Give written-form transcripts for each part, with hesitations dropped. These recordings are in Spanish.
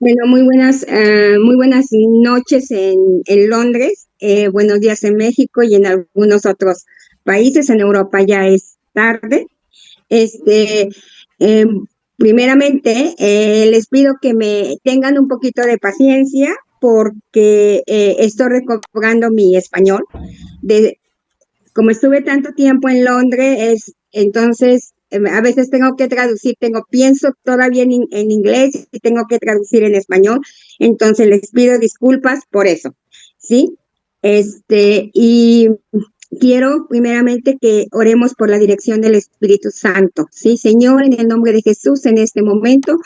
Bueno, muy buenas noches en Londres, buenos días en México y en algunos otros países. En Europa ya es tarde. Este, eh, Primeramente, les pido que me tengan un poquito de paciencia porque estoy recobrando mi español. De, Como estuve tanto tiempo en Londres, entonces a veces tengo que traducir, pienso todavía en inglés y tengo que traducir en español, entonces les pido disculpas por eso, ¿sí? Y quiero primeramente que oremos por la dirección del Espíritu Santo, ¿sí? Señor, en el nombre de Jesús, en este momento,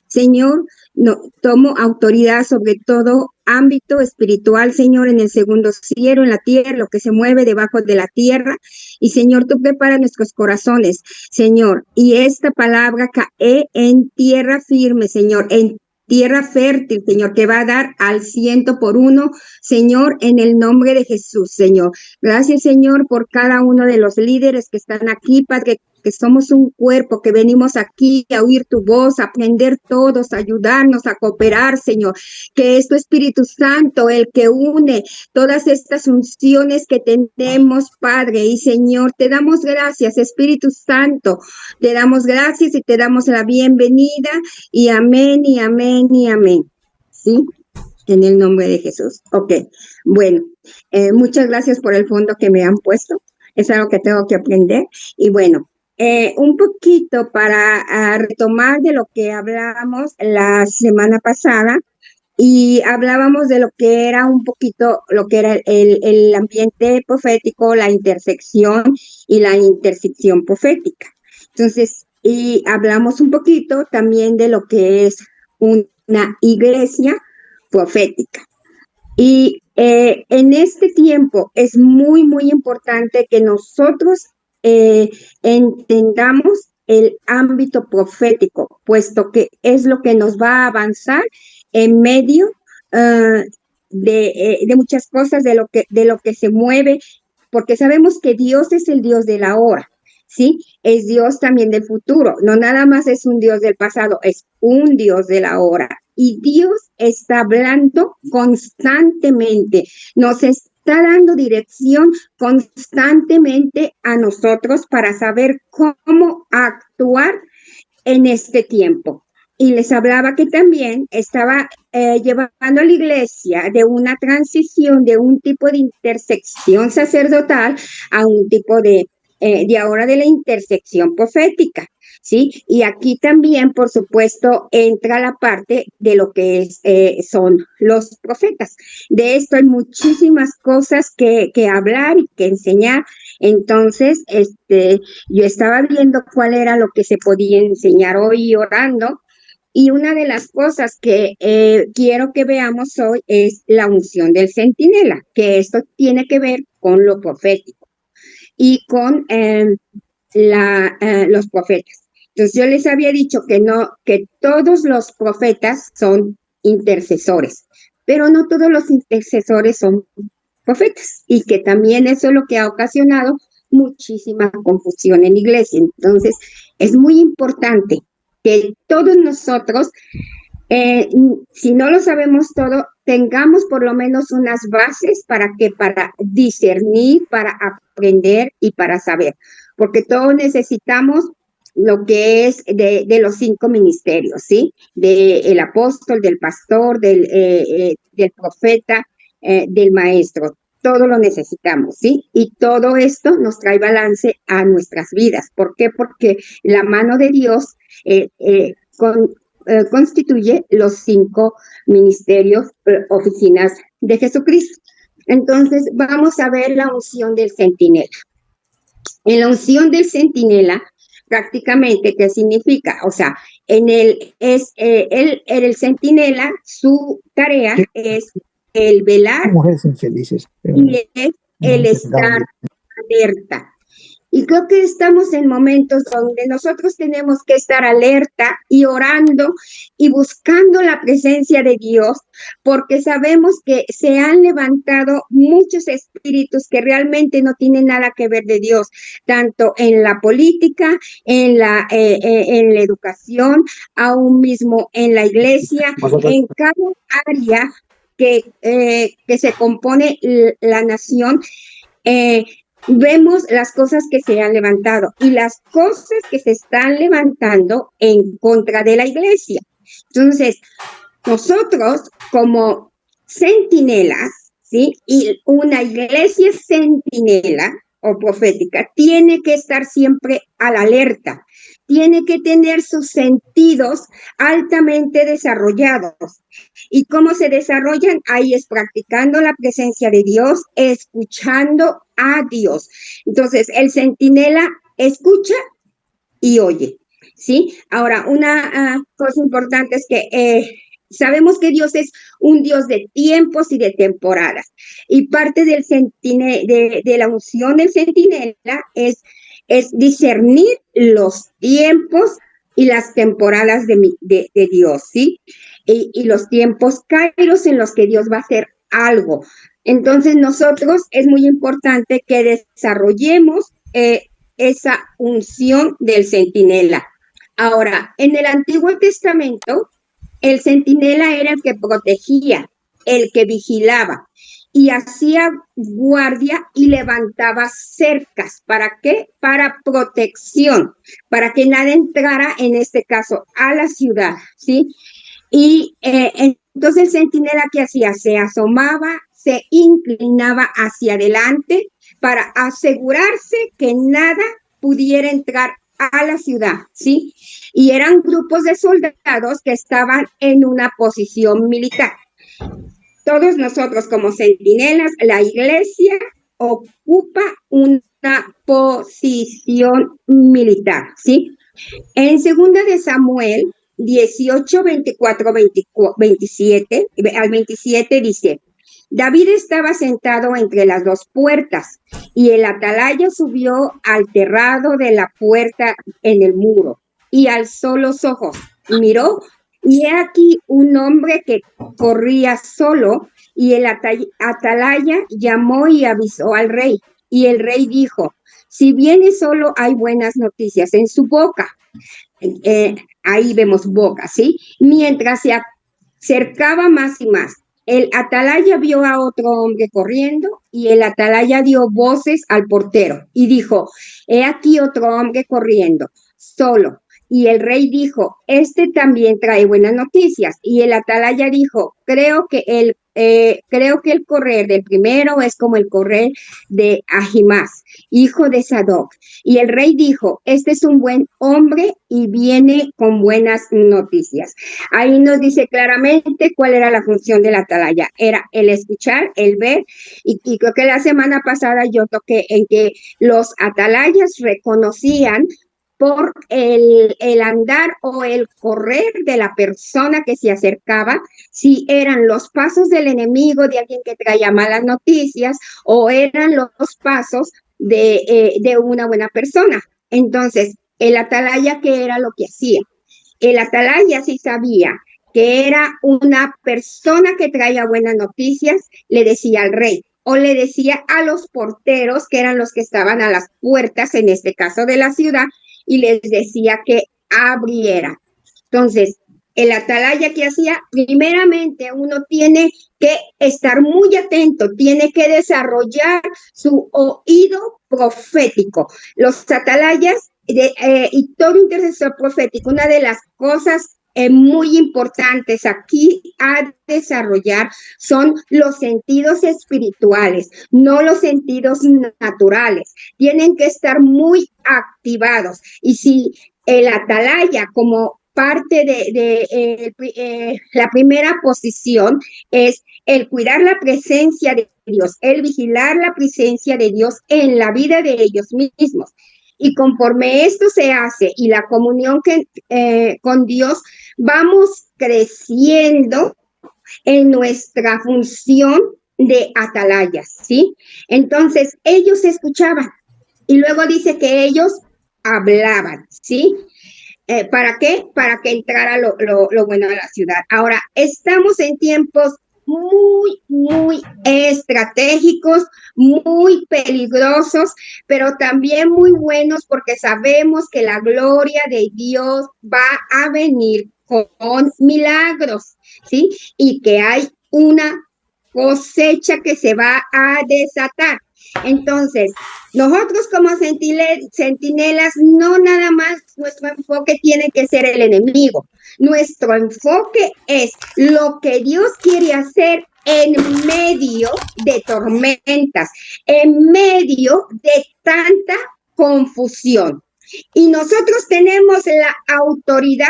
Señor, no, tomo autoridad sobre todo ámbito espiritual, Señor, en el segundo cielo, en la tierra, lo que se mueve debajo de la tierra. Y Señor, tú preparas nuestros corazones, Señor. Y esta palabra cae en tierra firme, Señor, en tierra fértil, Señor, que va a dar al 100 por 1, Señor, en el nombre de Jesús, Señor. Gracias, Señor, por cada uno de los líderes que están aquí, Padre, que somos un cuerpo, que venimos aquí a oír tu voz, a aprender todos, a ayudarnos, a cooperar, Señor. Que es tu Espíritu Santo el que une todas estas unciones que tenemos, Padre. Y Señor, te damos gracias, Espíritu Santo. Te damos gracias y te damos la bienvenida. Y amén, y amén, y amén. ¿Sí? En el nombre de Jesús. Ok, bueno, muchas gracias por el fondo que me han puesto. Es algo que tengo que aprender. Y bueno, un poquito para retomar de lo que hablamos la semana pasada, y hablábamos de lo que era un poquito, lo que era el ambiente profético, la intersección y la intersección profética. Entonces, y hablamos un poquito también de lo que es una iglesia profética. Y en este tiempo es muy, muy importante que nosotros entendamos el ámbito profético, puesto que es lo que nos va a avanzar en medio de muchas cosas, de lo que se mueve, porque sabemos que Dios es el Dios de la hora, ¿sí? Es Dios también del futuro, no nada más es un Dios del pasado, es un Dios de la hora. Y Dios está hablando constantemente, nos está dando dirección constantemente a nosotros para saber cómo actuar en este tiempo. Y les hablaba que también estaba llevando a la iglesia de una transición de un tipo de intersección sacerdotal a un tipo de ahora de la intersección profética. ¿Sí? Y aquí también, por supuesto, entra la parte de lo que son los profetas. De esto hay muchísimas cosas que hablar y que enseñar. Entonces, yo estaba viendo cuál era lo que se podía enseñar hoy orando, y una de las cosas que quiero que veamos hoy es la unción del centinela, que esto tiene que ver con lo profético y con los profetas. Entonces yo les había dicho que no, que todos los profetas son intercesores, pero no todos los intercesores son profetas, y que también eso es lo que ha ocasionado muchísima confusión en la iglesia. Entonces es muy importante que todos nosotros, si no lo sabemos todo, tengamos por lo menos unas bases para discernir, para aprender y para saber, porque todos necesitamos lo que es de los 5 ministerios, ¿sí? Del apóstol, del pastor, del profeta, del maestro. Todo lo necesitamos, ¿sí? Y todo esto nos trae balance a nuestras vidas. ¿Por qué? Porque la mano de Dios constituye los 5 ministerios, oficinas de Jesucristo. Entonces, vamos a ver la unción del centinela. En la unción del centinela, prácticamente, ¿qué significa? O sea, el centinela, su tarea es el velar mujeres infelices. y es el estar alerta. Y creo que estamos en momentos donde nosotros tenemos que estar alerta y orando y buscando la presencia de Dios, porque sabemos que se han levantado muchos espíritus que realmente no tienen nada que ver de Dios, tanto en la política, en la educación, aún mismo en la iglesia, en cada área que se compone la nación. Eh, Vemos las cosas que se han levantado y las cosas que se están levantando en contra de la iglesia. Entonces, nosotros como centinelas, ¿sí? Y una iglesia centinela o profética tiene que estar siempre a la alerta, tiene que tener sus sentidos altamente desarrollados. ¿Y cómo se desarrollan? Ahí es practicando la presencia de Dios, escuchando a Dios. Entonces, el centinela escucha y oye, ¿sí? Ahora, una cosa importante es que sabemos que Dios es un Dios de tiempos y de temporadas. Y parte de la unción del centinela es discernir los tiempos y las temporadas de Dios, ¿sí? Y los tiempos kairos en los que Dios va a hacer algo. Entonces, nosotros es muy importante que desarrollemos esa unción del centinela. Ahora, en el Antiguo Testamento, el centinela era el que protegía, el que vigilaba y hacía guardia y levantaba cercas. ¿Para qué? Para protección, para que nada entrara, en este caso, a la ciudad, ¿sí? Y entonces el centinela, ¿qué hacía? Se asomaba, se inclinaba hacia adelante para asegurarse que nada pudiera entrar a la ciudad, ¿sí? Y eran grupos de soldados que estaban en una posición militar. Todos nosotros como centinelas, la iglesia ocupa una posición militar, ¿sí? En segunda de Samuel 18, 24, 27, al 27 dice, David estaba sentado entre las dos puertas y el atalaya subió al terrado de la puerta en el muro y alzó los ojos, miró y he aquí un hombre que corría solo y el atalaya llamó y avisó al rey y el rey dijo, si viene solo hay buenas noticias en su boca. Ahí vemos boca, ¿sí? Mientras se acercaba más y más, el atalaya vio a otro hombre corriendo y el atalaya dio voces al portero y dijo, he aquí otro hombre corriendo, solo. Y el rey dijo, este también trae buenas noticias. Y el atalaya dijo, creo que el correr del primero es como el correr de Ahimás, hijo de Sadoc. Y el rey dijo, este es un buen hombre y viene con buenas noticias. Ahí nos dice claramente cuál era la función del atalaya. Era el escuchar, el ver, y creo que la semana pasada yo toqué en que los atalayas reconocían por el andar o el correr de la persona que se acercaba, si eran los pasos del enemigo, de alguien que traía malas noticias, o eran los pasos de una buena persona. Entonces, el atalaya, ¿qué era lo que hacía? El atalaya sí sabía que era una persona que traía buenas noticias, le decía al rey, o le decía a los porteros, que eran los que estaban a las puertas, en este caso de la ciudad, y les decía que abriera. Entonces, el atalaya que hacía, primeramente uno tiene que estar muy atento, tiene que desarrollar su oído profético. Los atalayas y todo intercesor profético, una de las cosas muy importantes aquí a desarrollar son los sentidos espirituales, no los sentidos naturales. Tienen que estar muy activados. Y si el atalaya, como parte de la primera posición, es el cuidar la presencia de Dios, el vigilar la presencia de Dios en la vida de ellos mismos. Y conforme esto se hace y la comunión con Dios, vamos creciendo en nuestra función de atalayas, ¿sí? Entonces, ellos escuchaban Y luego dice que ellos hablaban, ¿sí? ¿Para qué? Para que entrara lo bueno de la ciudad. Ahora, estamos en tiempos muy estratégicos, muy peligrosos, pero también muy buenos porque sabemos que la gloria de Dios va a venir con milagros, ¿sí? Y que hay una cosecha que se va a desatar. Entonces, nosotros como centinelas, no nada más nuestro enfoque tiene que ser el enemigo. Nuestro enfoque es lo que Dios quiere hacer en medio de tormentas, en medio de tanta confusión. Y nosotros tenemos la autoridad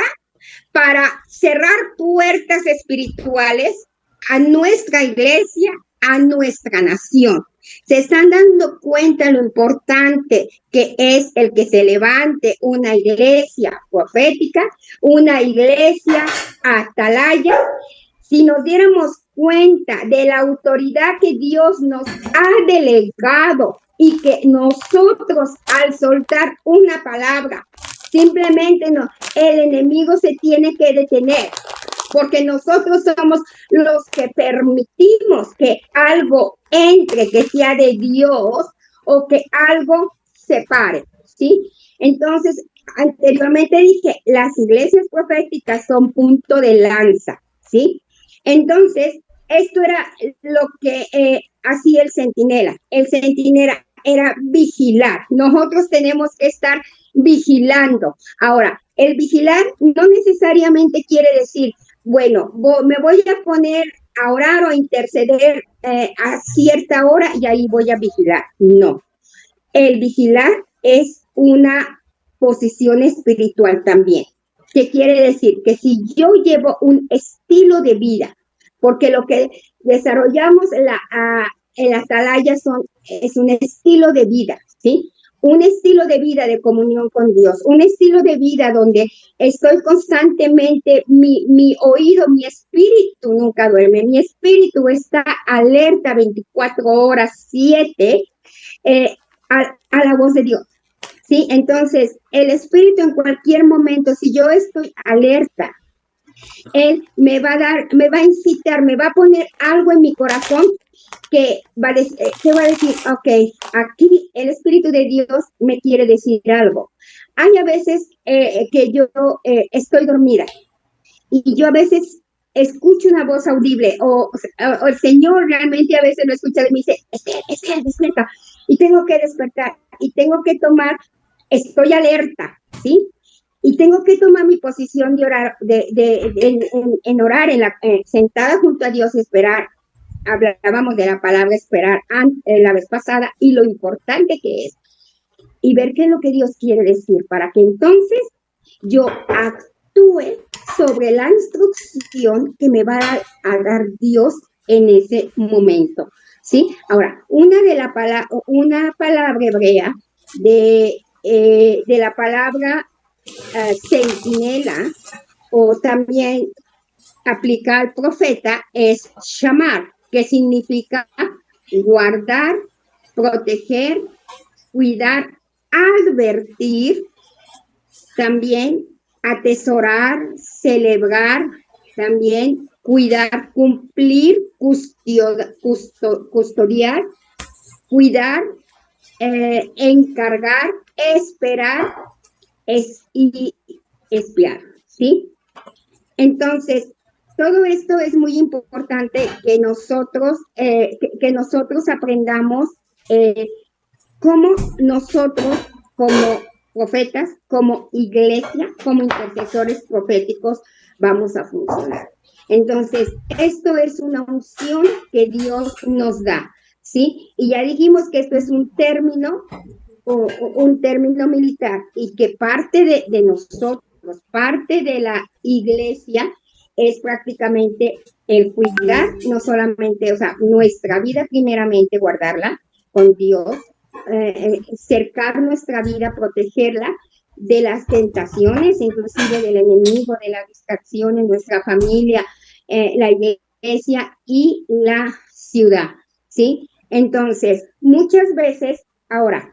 para cerrar puertas espirituales a nuestra iglesia, a nuestra nación. Se están dando cuenta lo importante que es el que se levante una iglesia profética, una iglesia atalaya. Si nos diéramos cuenta de la autoridad que Dios nos ha delegado y que nosotros al soltar una palabra, simplemente no, el enemigo se tiene que detener, porque nosotros somos los que permitimos que algo entre, que sea de Dios, o que algo se pare, ¿sí? Entonces, anteriormente dije, las iglesias proféticas son punto de lanza, ¿sí? Entonces, esto era lo que hacía el centinela. El centinela era vigilar. Nosotros tenemos que estar vigilando. Ahora, el vigilar no necesariamente quiere decir, bueno, me voy a poner a orar o a interceder a cierta hora y ahí voy a vigilar. No, el vigilar es una posición espiritual también. ¿Qué quiere decir? Que si yo llevo un estilo de vida, porque lo que desarrollamos en la atalaya es un estilo de vida, ¿sí? Un estilo de vida de comunión con Dios, un estilo de vida donde estoy constantemente, mi oído, mi espíritu nunca duerme, mi espíritu está alerta 24 horas, 7, a la voz de Dios. ¿Sí? Entonces, el espíritu en cualquier momento, si yo estoy alerta, él me va a incitar, me va a poner algo en mi corazón que va a decir, ok, aquí el Espíritu de Dios me quiere decir algo. Hay a veces que yo estoy dormida y yo a veces escucho una voz audible o el Señor realmente a veces lo escucha y me dice, despierta. Y tengo que despertar y tengo que tomar, estoy alerta, ¿sí? Y tengo que tomar mi posición de orar, en orar, sentada junto a Dios, esperar. Hablábamos de la palabra esperar la vez pasada y lo importante que es. Y ver qué es lo que Dios quiere decir para que entonces yo actúe sobre la instrucción que me va a dar Dios en ese momento. ¿Sí? Ahora, una palabra hebrea de la palabra centinela, o también aplica al profeta, es shamar, que significa guardar, proteger, cuidar, advertir, también atesorar, celebrar, también cuidar, cumplir, custodiar, cuidar, encargar, esperar y espiar, ¿sí? Entonces, todo esto es muy importante que nosotros aprendamos cómo nosotros como profetas, como iglesia, como intercesores proféticos, vamos a funcionar. Entonces, esto es una unción que Dios nos da, ¿sí? Y ya dijimos que esto es un término militar y que parte de nosotros, parte de la iglesia, es prácticamente el cuidar, no solamente, o sea, nuestra vida primeramente, guardarla con Dios, cercar nuestra vida, protegerla de las tentaciones, inclusive del enemigo, de las distracciones, nuestra familia, la iglesia y la ciudad, ¿sí? Entonces, muchas veces, ahora,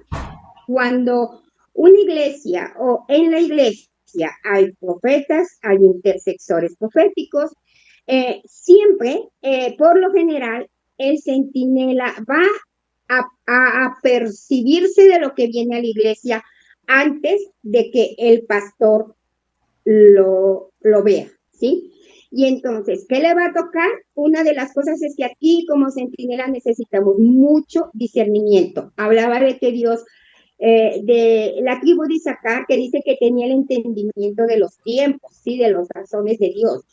cuando una iglesia o en la iglesia hay profetas, hay intercesores proféticos, siempre, por lo general, el centinela va a percibirse de lo que viene a la iglesia antes de que el pastor lo vea, ¿sí? Y entonces, ¿qué le va a tocar? Una de las cosas es que aquí como centinela necesitamos mucho discernimiento. Hablaba de que Dios, de la tribu de Isaacar, que dice que tenía el entendimiento de los tiempos, ¿sí? De los razones de Dios.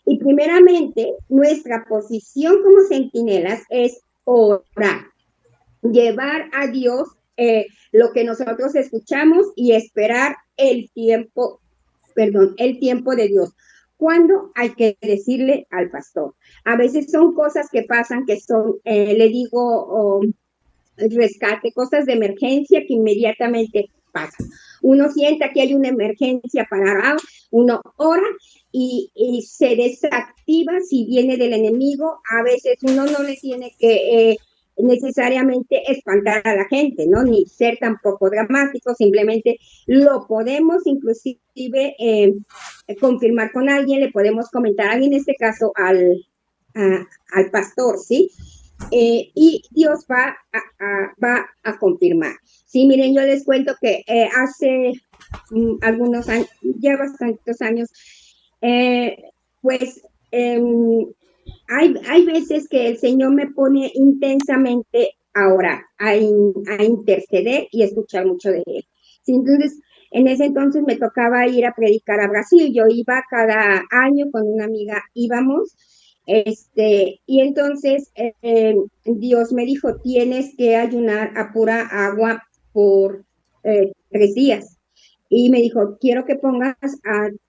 Y primeramente, nuestra posición como centinelas es orar, llevar a Dios lo que nosotros escuchamos y esperar el tiempo de Dios. ¿Cuándo? Hay que decirle al pastor. A veces son cosas que pasan que son, le digo, rescate, cosas de emergencia que inmediatamente pasan. Uno sienta que hay una emergencia para uno ora y se desactiva si viene del enemigo. A veces uno no le tiene que necesariamente espantar a la gente, ¿no? Ni ser tampoco dramático, simplemente lo podemos inclusive confirmar con alguien, le podemos comentar a alguien, en este caso al pastor, ¿sí? Y Dios va a confirmar. Sí, miren, yo les cuento que hace algunos años, ya bastantes años, eh, pues hay veces que el Señor me pone intensamente a orar, a interceder y escuchar mucho de Él. Sí, entonces, en ese entonces me tocaba ir a predicar a Brasil. Yo iba cada año con una amiga, íbamos, y entonces Dios me dijo, tienes que ayunar a pura agua por 3 días. Y me dijo, quiero que pongas al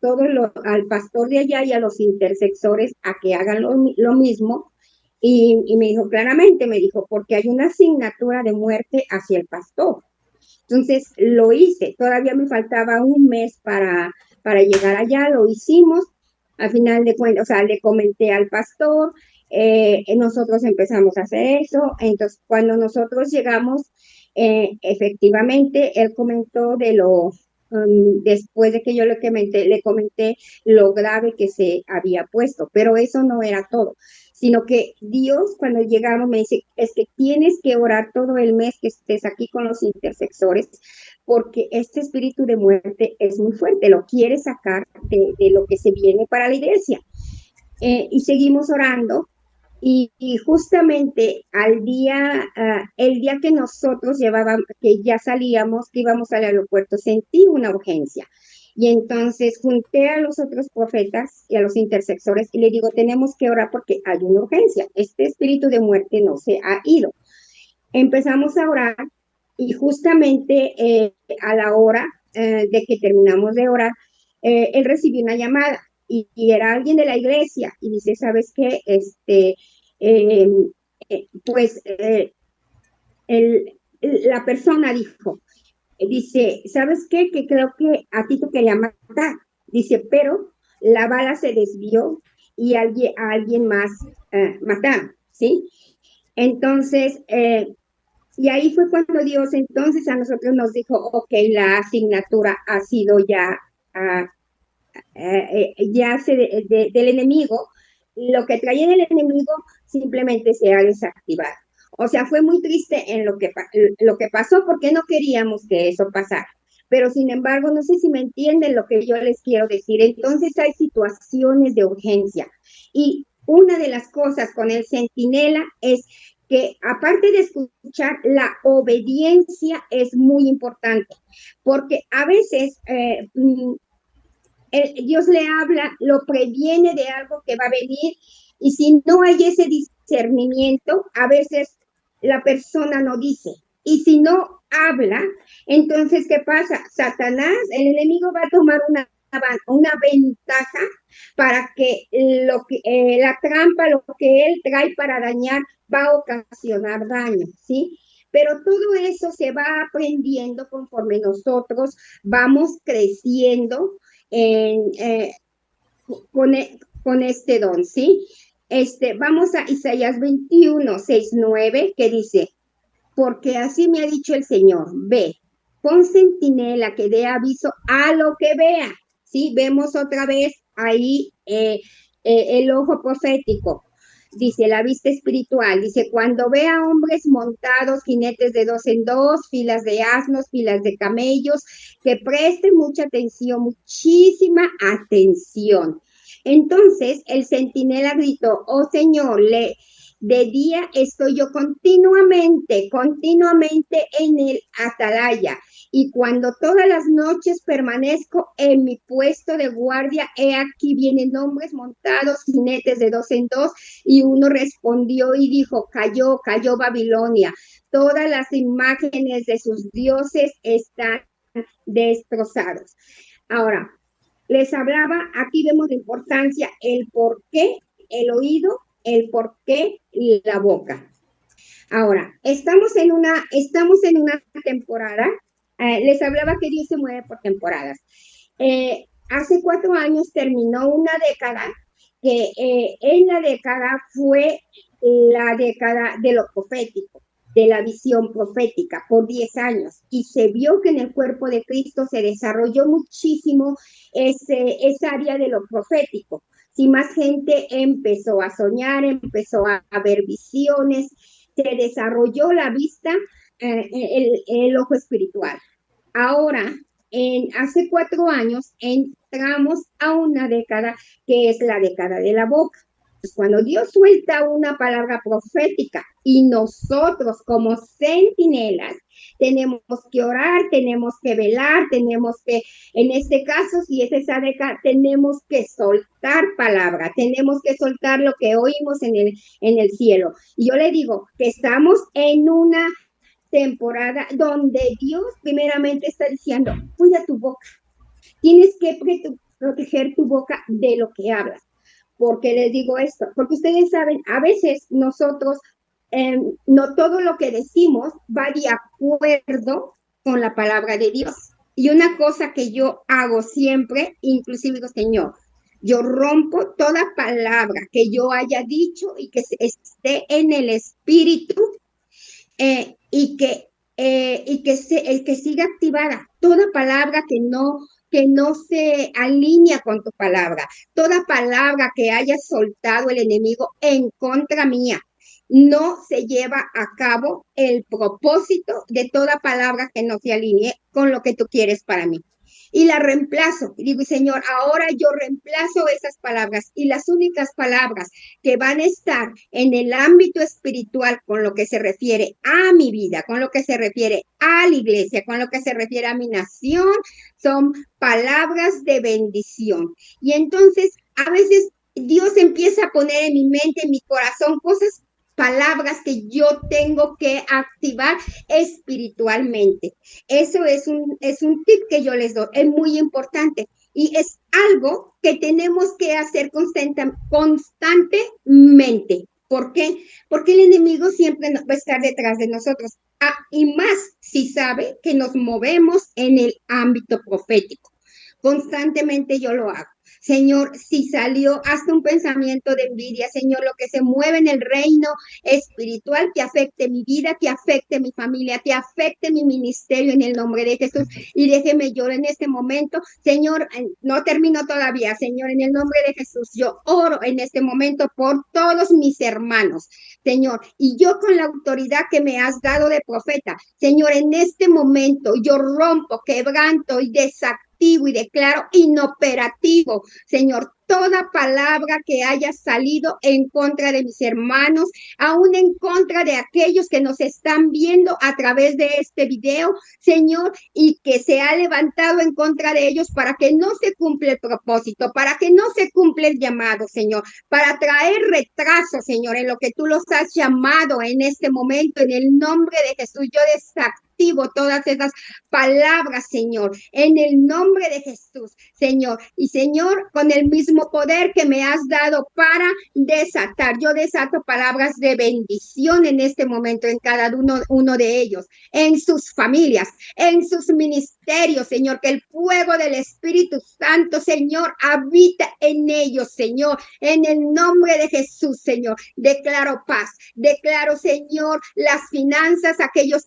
pastor de allá y a los intercesores a que hagan lo mismo. Y me dijo claramente, me dijo, porque hay una asignatura de muerte hacia el pastor. Entonces lo hice, todavía me faltaba un mes para llegar allá, lo hicimos, al final de cuentas, o sea, le comenté al pastor, nosotros empezamos a hacer eso, entonces cuando nosotros llegamos, efectivamente, él comentó después de que yo le comenté lo grave que se había puesto, pero eso no era todo, sino que Dios cuando llegamos me dice, es que tienes que orar todo el mes que estés aquí con los intercesores, porque este espíritu de muerte es muy fuerte, lo quiere sacar de lo que se viene para la iglesia. Y seguimos orando, y justamente el día que nosotros que ya salíamos, que íbamos al aeropuerto, sentí una urgencia. Y entonces junté a los otros profetas y a los intercesores y le digo, tenemos que orar porque hay una urgencia. Este espíritu de muerte no se ha ido. Empezamos a orar y justamente a la hora de que terminamos de orar, él recibió una llamada y era alguien de la iglesia y dice, ¿sabes qué? Eh, pues la persona dice, ¿sabes qué? Que creo que a ti te quería matar. Dice, pero la bala se desvió y a alguien más mataron, ¿sí? Entonces, y ahí fue cuando Dios entonces a nosotros nos dijo, ok, la asignatura ha sido del enemigo, lo que traía del enemigo simplemente se ha desactivado. O sea, fue muy triste en lo que pasó porque no queríamos que eso pasara. Pero sin embargo, no sé si me entienden lo que yo les quiero decir. Entonces hay situaciones de urgencia. Y una de las cosas con el centinela es que aparte de escuchar, la obediencia es muy importante, porque a veces Dios le habla, lo previene de algo que va a venir, y si no hay ese discernimiento, a veces la persona no dice. Y si no habla, entonces, ¿qué pasa? Satanás, el enemigo va a tomar una ventaja para que la trampa, lo que él trae para dañar, va a ocasionar daño, ¿sí? Pero todo eso se va aprendiendo conforme nosotros vamos creciendo en, con, con este don, ¿sí? Vamos a Isaías 21, 6, 9, que dice, porque así me ha dicho el Señor, ve, pon centinela que dé aviso a lo que vea. Sí, vemos otra vez ahí el ojo profético. Dice la vista espiritual, dice, cuando vea hombres montados, jinetes de dos en dos, filas de asnos, filas de camellos, que presten mucha atención, muchísima atención. Entonces el centinela gritó, oh Señor, de día estoy yo continuamente en el atalaya. Y cuando todas las noches permanezco en mi puesto de guardia, he aquí vienen hombres montados, jinetes de dos en dos, y uno respondió y dijo, cayó Babilonia. Todas las imágenes de sus dioses están destrozados. Ahora, les hablaba, aquí vemos la importancia, el por qué el oído, el por qué la boca. Ahora, estamos en una temporada, les hablaba que Dios se mueve por temporadas. Hace 4 años terminó una década que en la década fue la década de lo profético, de la visión profética por 10 años y se vio que en el cuerpo de Cristo se desarrolló muchísimo esa área de lo profético. Si más gente empezó a soñar, empezó a ver visiones, se desarrolló la vista, el ojo espiritual. Ahora, hace 4 años entramos a una década que es la década de la boca. Pues cuando Dios suelta una palabra profética y nosotros como centinelas tenemos que orar, tenemos que velar, tenemos que, en este caso, si es esa década, tenemos que soltar palabra, tenemos que soltar lo que oímos en el cielo. Y yo le digo que estamos en una temporada donde Dios primeramente está diciendo, cuida tu boca, tienes que proteger tu boca de lo que hablas. ¿Por qué les digo esto? Porque ustedes saben, a veces nosotros, no todo lo que decimos va de acuerdo con la palabra de Dios. Y una cosa que yo hago siempre, inclusive digo, Señor, yo rompo toda palabra que yo haya dicho y que esté en el espíritu y que siga activada toda palabra que no se alinea con tu palabra, toda palabra que haya soltado el enemigo en contra mía. No se lleva a cabo el propósito de toda palabra que no se alinee con lo que tú quieres para mí. Y la reemplazo. Y digo, Señor, ahora yo reemplazo esas palabras y las únicas palabras que van a estar en el ámbito espiritual con lo que se refiere a mi vida, con lo que se refiere a la iglesia, con lo que se refiere a mi nación, son palabras de bendición. Y entonces, a veces Dios empieza a poner en mi mente, en mi corazón, cosas, palabras que yo tengo que activar espiritualmente. Eso es un tip que yo les doy, es muy importante y es algo que tenemos que hacer constantemente. ¿Por qué? Porque el enemigo siempre va a estar detrás de nosotros. Y más si sabe que nos movemos en el ámbito profético. Constantemente yo lo hago. Señor, si salió hasta un pensamiento de envidia, Señor, lo que se mueve en el reino espiritual, que afecte mi vida, que afecte mi familia, que afecte mi ministerio en el nombre de Jesús. Y déjeme yo en este momento, Señor, no termino todavía, Señor, en el nombre de Jesús, yo oro en este momento por todos mis hermanos, Señor, y yo con la autoridad que me has dado de profeta, Señor, en este momento yo rompo, quebranto y desactivo y declaro inoperativo, Señor, toda palabra que haya salido en contra de mis hermanos, aún en contra de aquellos que nos están viendo a través de este video, Señor, y que se ha levantado en contra de ellos para que no se cumpla el propósito, para que no se cumpla el llamado, Señor, para traer retraso, Señor, en lo que tú los has llamado en este momento, en el nombre de Jesús, yo desactivo todas esas palabras, Señor, en el nombre de Jesús, Señor. Y Señor, con el mismo poder que me has dado para desatar, yo desato palabras de bendición en este momento en cada uno de ellos, en sus familias, en sus ministerios, Señor, que el fuego del Espíritu Santo, Señor, habita en ellos, Señor, en el nombre de Jesús, Señor. Declaro paz, declaro, Señor, las finanzas, aquellos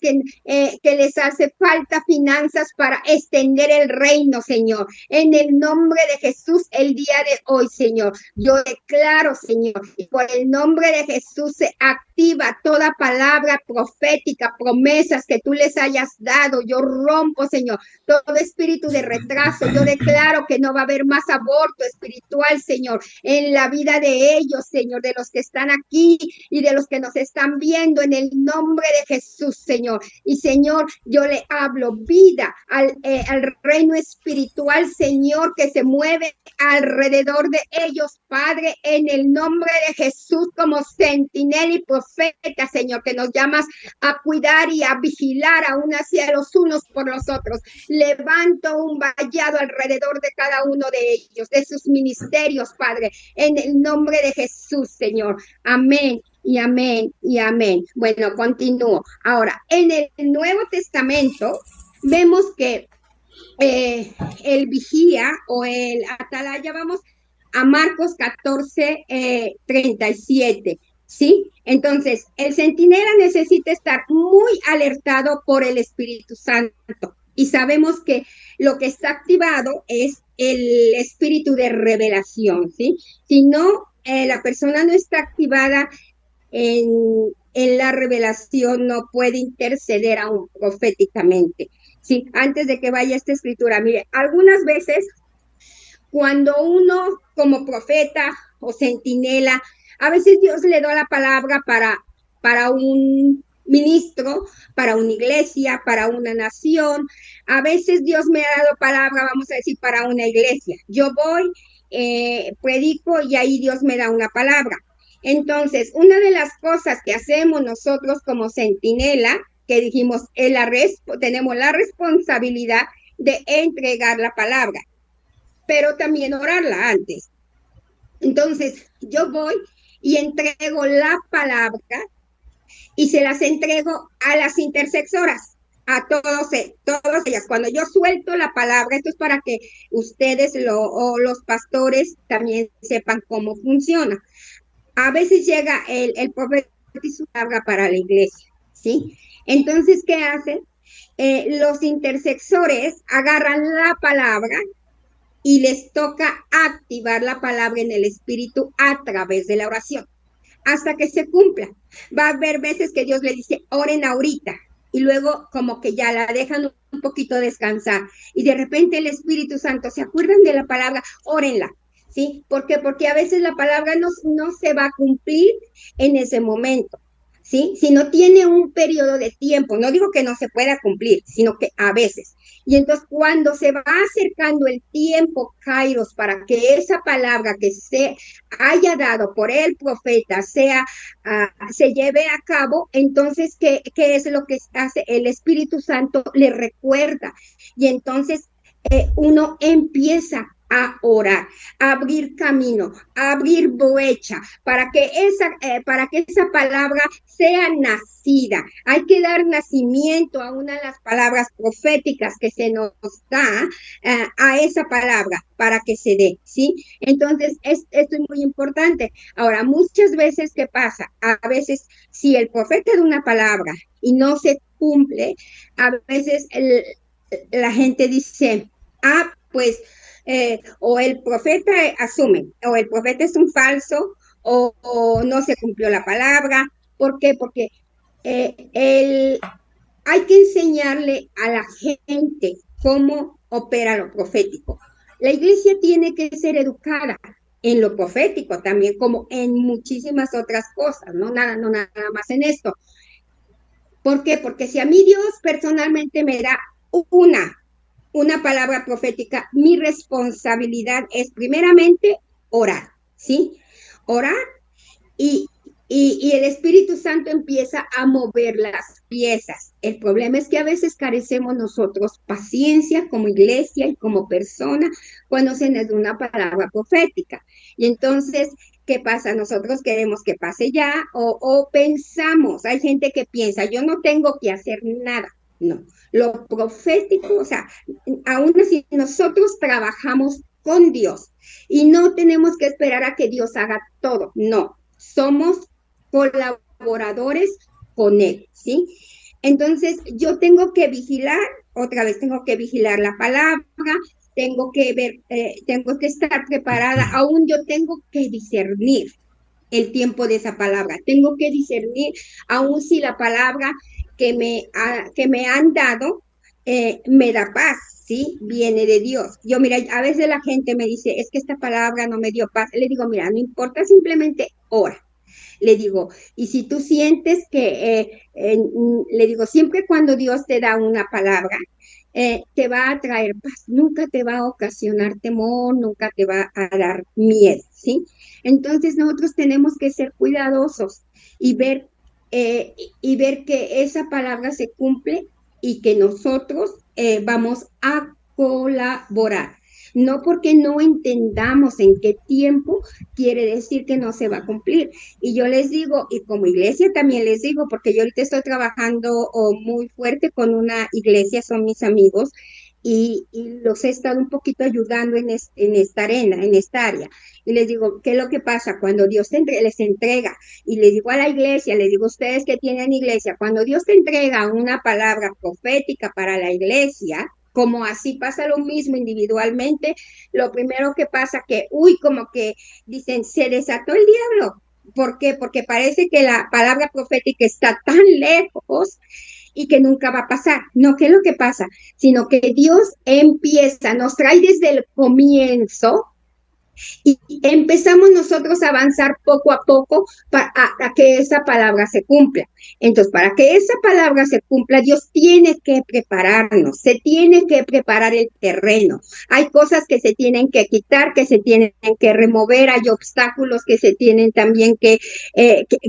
que les hace falta finanzas para extender el reino, Señor. En el nombre de Jesús, el día de hoy, Señor, yo declaro, Señor, y por el nombre de Jesús se activa toda palabra profética, promesas que tú les hayas dado. Yo rompo, Señor, todo espíritu de retraso. Yo declaro que no va a haber más aborto espiritual, Señor, en la vida de ellos, Señor, de los que están aquí y de los que nos están viendo, en el nombre de Jesús, Señor. Y Señor, yo le hablo vida al reino espiritual, Señor, que se mueve alrededor de ellos, Padre, en el nombre de Jesús, como centinela y profeta, Señor, que nos llamas a cuidar y a vigilar aún hacia los unos por los otros. Levanto un vallado alrededor de cada uno de ellos, de sus ministerios, Padre, en el nombre de Jesús, Señor. Amén. Y amén, y amén. Bueno, continúo. Ahora, en el Nuevo Testamento vemos que el vigía o el atalaya, vamos a Marcos 14, 37, ¿sí? Entonces, el centinela necesita estar muy alertado por el Espíritu Santo. Y sabemos que lo que está activado es el espíritu de revelación, ¿sí? Si no, la persona no está activada en la revelación, no puede interceder aún proféticamente. Sí, antes de que vaya esta escritura, mire, algunas veces cuando uno como profeta o centinela, a veces Dios le da la palabra para un ministro, para una iglesia, para una nación. A veces Dios me ha dado palabra, vamos a decir, para una iglesia. Yo voy, predico y ahí Dios me da una palabra. Entonces, una de las cosas que hacemos nosotros como centinela, que dijimos, tenemos la responsabilidad de entregar la palabra, pero también orarla antes. Entonces, yo voy y entrego la palabra y se las entrego a las intercesoras, a todos ellas. Cuando yo suelto la palabra, esto es para que ustedes o los pastores también sepan cómo funciona. A veces llega el profeta y su palabra para la iglesia, ¿sí? Entonces, ¿qué hacen? Los intercesores agarran la palabra y les toca activar la palabra en el espíritu a través de la oración hasta que se cumpla. Va a haber veces que Dios le dice, oren ahorita, y luego como que ya la dejan un poquito descansar, y de repente el Espíritu Santo, ¿se acuerdan de la palabra? Órenla, ¿sí? ¿Por qué? Porque a veces la palabra no se va a cumplir en ese momento, ¿sí? Si no tiene un periodo de tiempo, no digo que no se pueda cumplir, sino que a veces. Y entonces cuando se va acercando el tiempo, Kairos, para que esa palabra que se haya dado por el profeta se lleve a cabo, entonces, ¿qué es lo que hace? El Espíritu Santo le recuerda. Y entonces uno empieza a orar, a abrir camino, a abrir brecha para que esa palabra sea nacida. Hay que dar nacimiento a una de las palabras proféticas que se nos da a esa palabra para que se dé, ¿sí? Entonces, esto es muy importante. Ahora, muchas veces, ¿qué pasa? A veces, si el profeta da una palabra y no se cumple, a veces la gente dice, pues, o el profeta asume, o el profeta es un falso, o no se cumplió la palabra. ¿Por qué? Porque hay que enseñarle a la gente cómo opera lo profético. La iglesia tiene que ser educada en lo profético también, como en muchísimas otras cosas, no nada más en esto. ¿Por qué? Porque si a mí Dios personalmente me da una palabra profética, mi responsabilidad es primeramente orar, ¿sí? Orar y, y el Espíritu Santo empieza a mover las piezas. El problema es que a veces carecemos nosotros paciencia como iglesia y como persona cuando se nos da una palabra profética. Y entonces, ¿qué pasa? Nosotros queremos que pase ya o pensamos, hay gente que piensa, yo no tengo que hacer nada. No, lo profético, o sea, aún así nosotros trabajamos con Dios y no tenemos que esperar a que Dios haga todo, no, somos colaboradores con Él, ¿sí? Entonces, yo tengo que vigilar, otra vez tengo que vigilar la palabra, tengo que ver, tengo que estar preparada, aún yo tengo que discernir el tiempo de esa palabra, tengo que discernir, aún si la palabra que me han dado me da paz, ¿sí? Viene de Dios. Yo, mira, a veces la gente me dice, es que esta palabra no me dio paz. Le digo, mira, no importa, simplemente ora. Le digo, y si tú sientes que, le digo, siempre cuando Dios te da una palabra, te va a traer paz, nunca te va a ocasionar temor, nunca te va a dar miedo, ¿sí? Entonces nosotros tenemos que ser cuidadosos y ver, y ver que esa palabra se cumple y que nosotros vamos a colaborar. No porque no entendamos en qué tiempo quiere decir que no se va a cumplir. Y yo les digo, y como iglesia también les digo, porque yo ahorita estoy trabajando muy fuerte con una iglesia, son mis amigos, y los he estado un poquito ayudando en esta arena, en esta área. Y les digo, ¿qué es lo que pasa? Cuando Dios les entrega, y les digo a la iglesia, les digo a ustedes que tienen iglesia, cuando Dios te entrega una palabra profética para la iglesia, como así pasa lo mismo individualmente, lo primero que pasa que, uy, como que dicen, se desató el diablo. ¿Por qué? Porque parece que la palabra profética está tan lejos y que nunca va a pasar. No, ¿qué es lo que pasa? Sino que Dios empieza, nos trae desde el comienzo y empezamos nosotros a avanzar poco a poco a que esa palabra se cumpla. Entonces, para que esa palabra se cumpla, Dios tiene que prepararnos, se tiene que preparar el terreno. Hay cosas que se tienen que quitar, que se tienen que remover, hay obstáculos que se tienen también que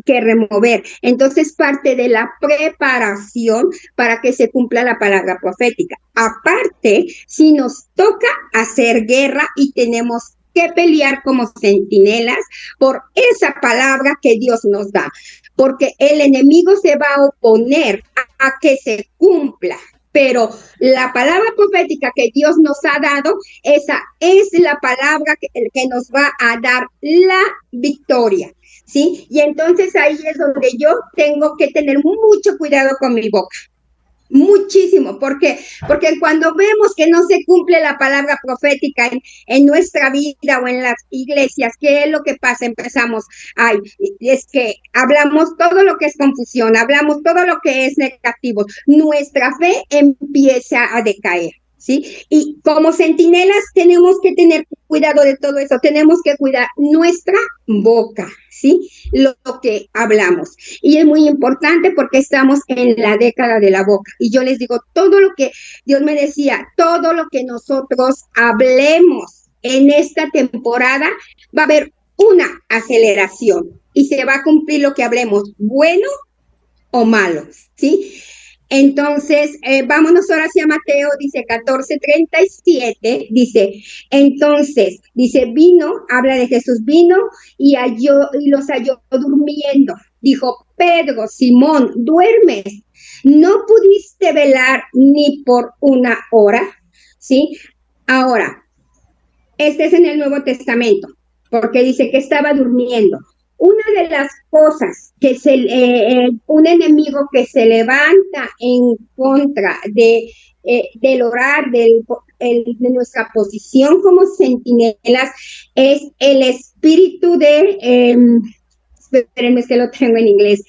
remover. Entonces, parte de la preparación para que se cumpla la palabra profética. Aparte, si nos toca hacer guerra y tenemos que pelear como centinelas por esa palabra que Dios nos da, porque el enemigo se va a oponer a que se cumpla. Pero la palabra profética que Dios nos ha dado, esa es la palabra que nos va a dar la victoria, ¿sí? Y entonces ahí es donde yo tengo que tener mucho cuidado con mi boca. Muchísimo, porque cuando vemos que no se cumple la palabra profética en nuestra vida o en las iglesias, ¿qué es lo que pasa? Empezamos, ay, es que hablamos todo lo que es confusión, hablamos todo lo que es negativo, nuestra fe empieza a decaer. ¿Sí? Y como centinelas tenemos que tener cuidado de todo eso, tenemos que cuidar nuestra boca, ¿sí? Lo que hablamos. Y es muy importante porque estamos en la década de la boca. Y yo les digo, todo lo que Dios me decía, todo lo que nosotros hablemos en esta temporada, va a haber una aceleración y se va a cumplir lo que hablemos, bueno o malo, ¿sí? Entonces, vámonos ahora hacia Mateo, dice 14:37, dice, entonces, dice, vino, habla de Jesús, vino y los halló durmiendo. Dijo, Pedro, Simón, ¿duermes? ¿No pudiste velar ni por una hora? ¿Sí? Ahora, este es en el Nuevo Testamento, porque dice que estaba durmiendo. Una de las cosas que un enemigo que se levanta en contra del orar, de nuestra posición como centinelas, es el espíritu espérenme, es que lo tengo en inglés,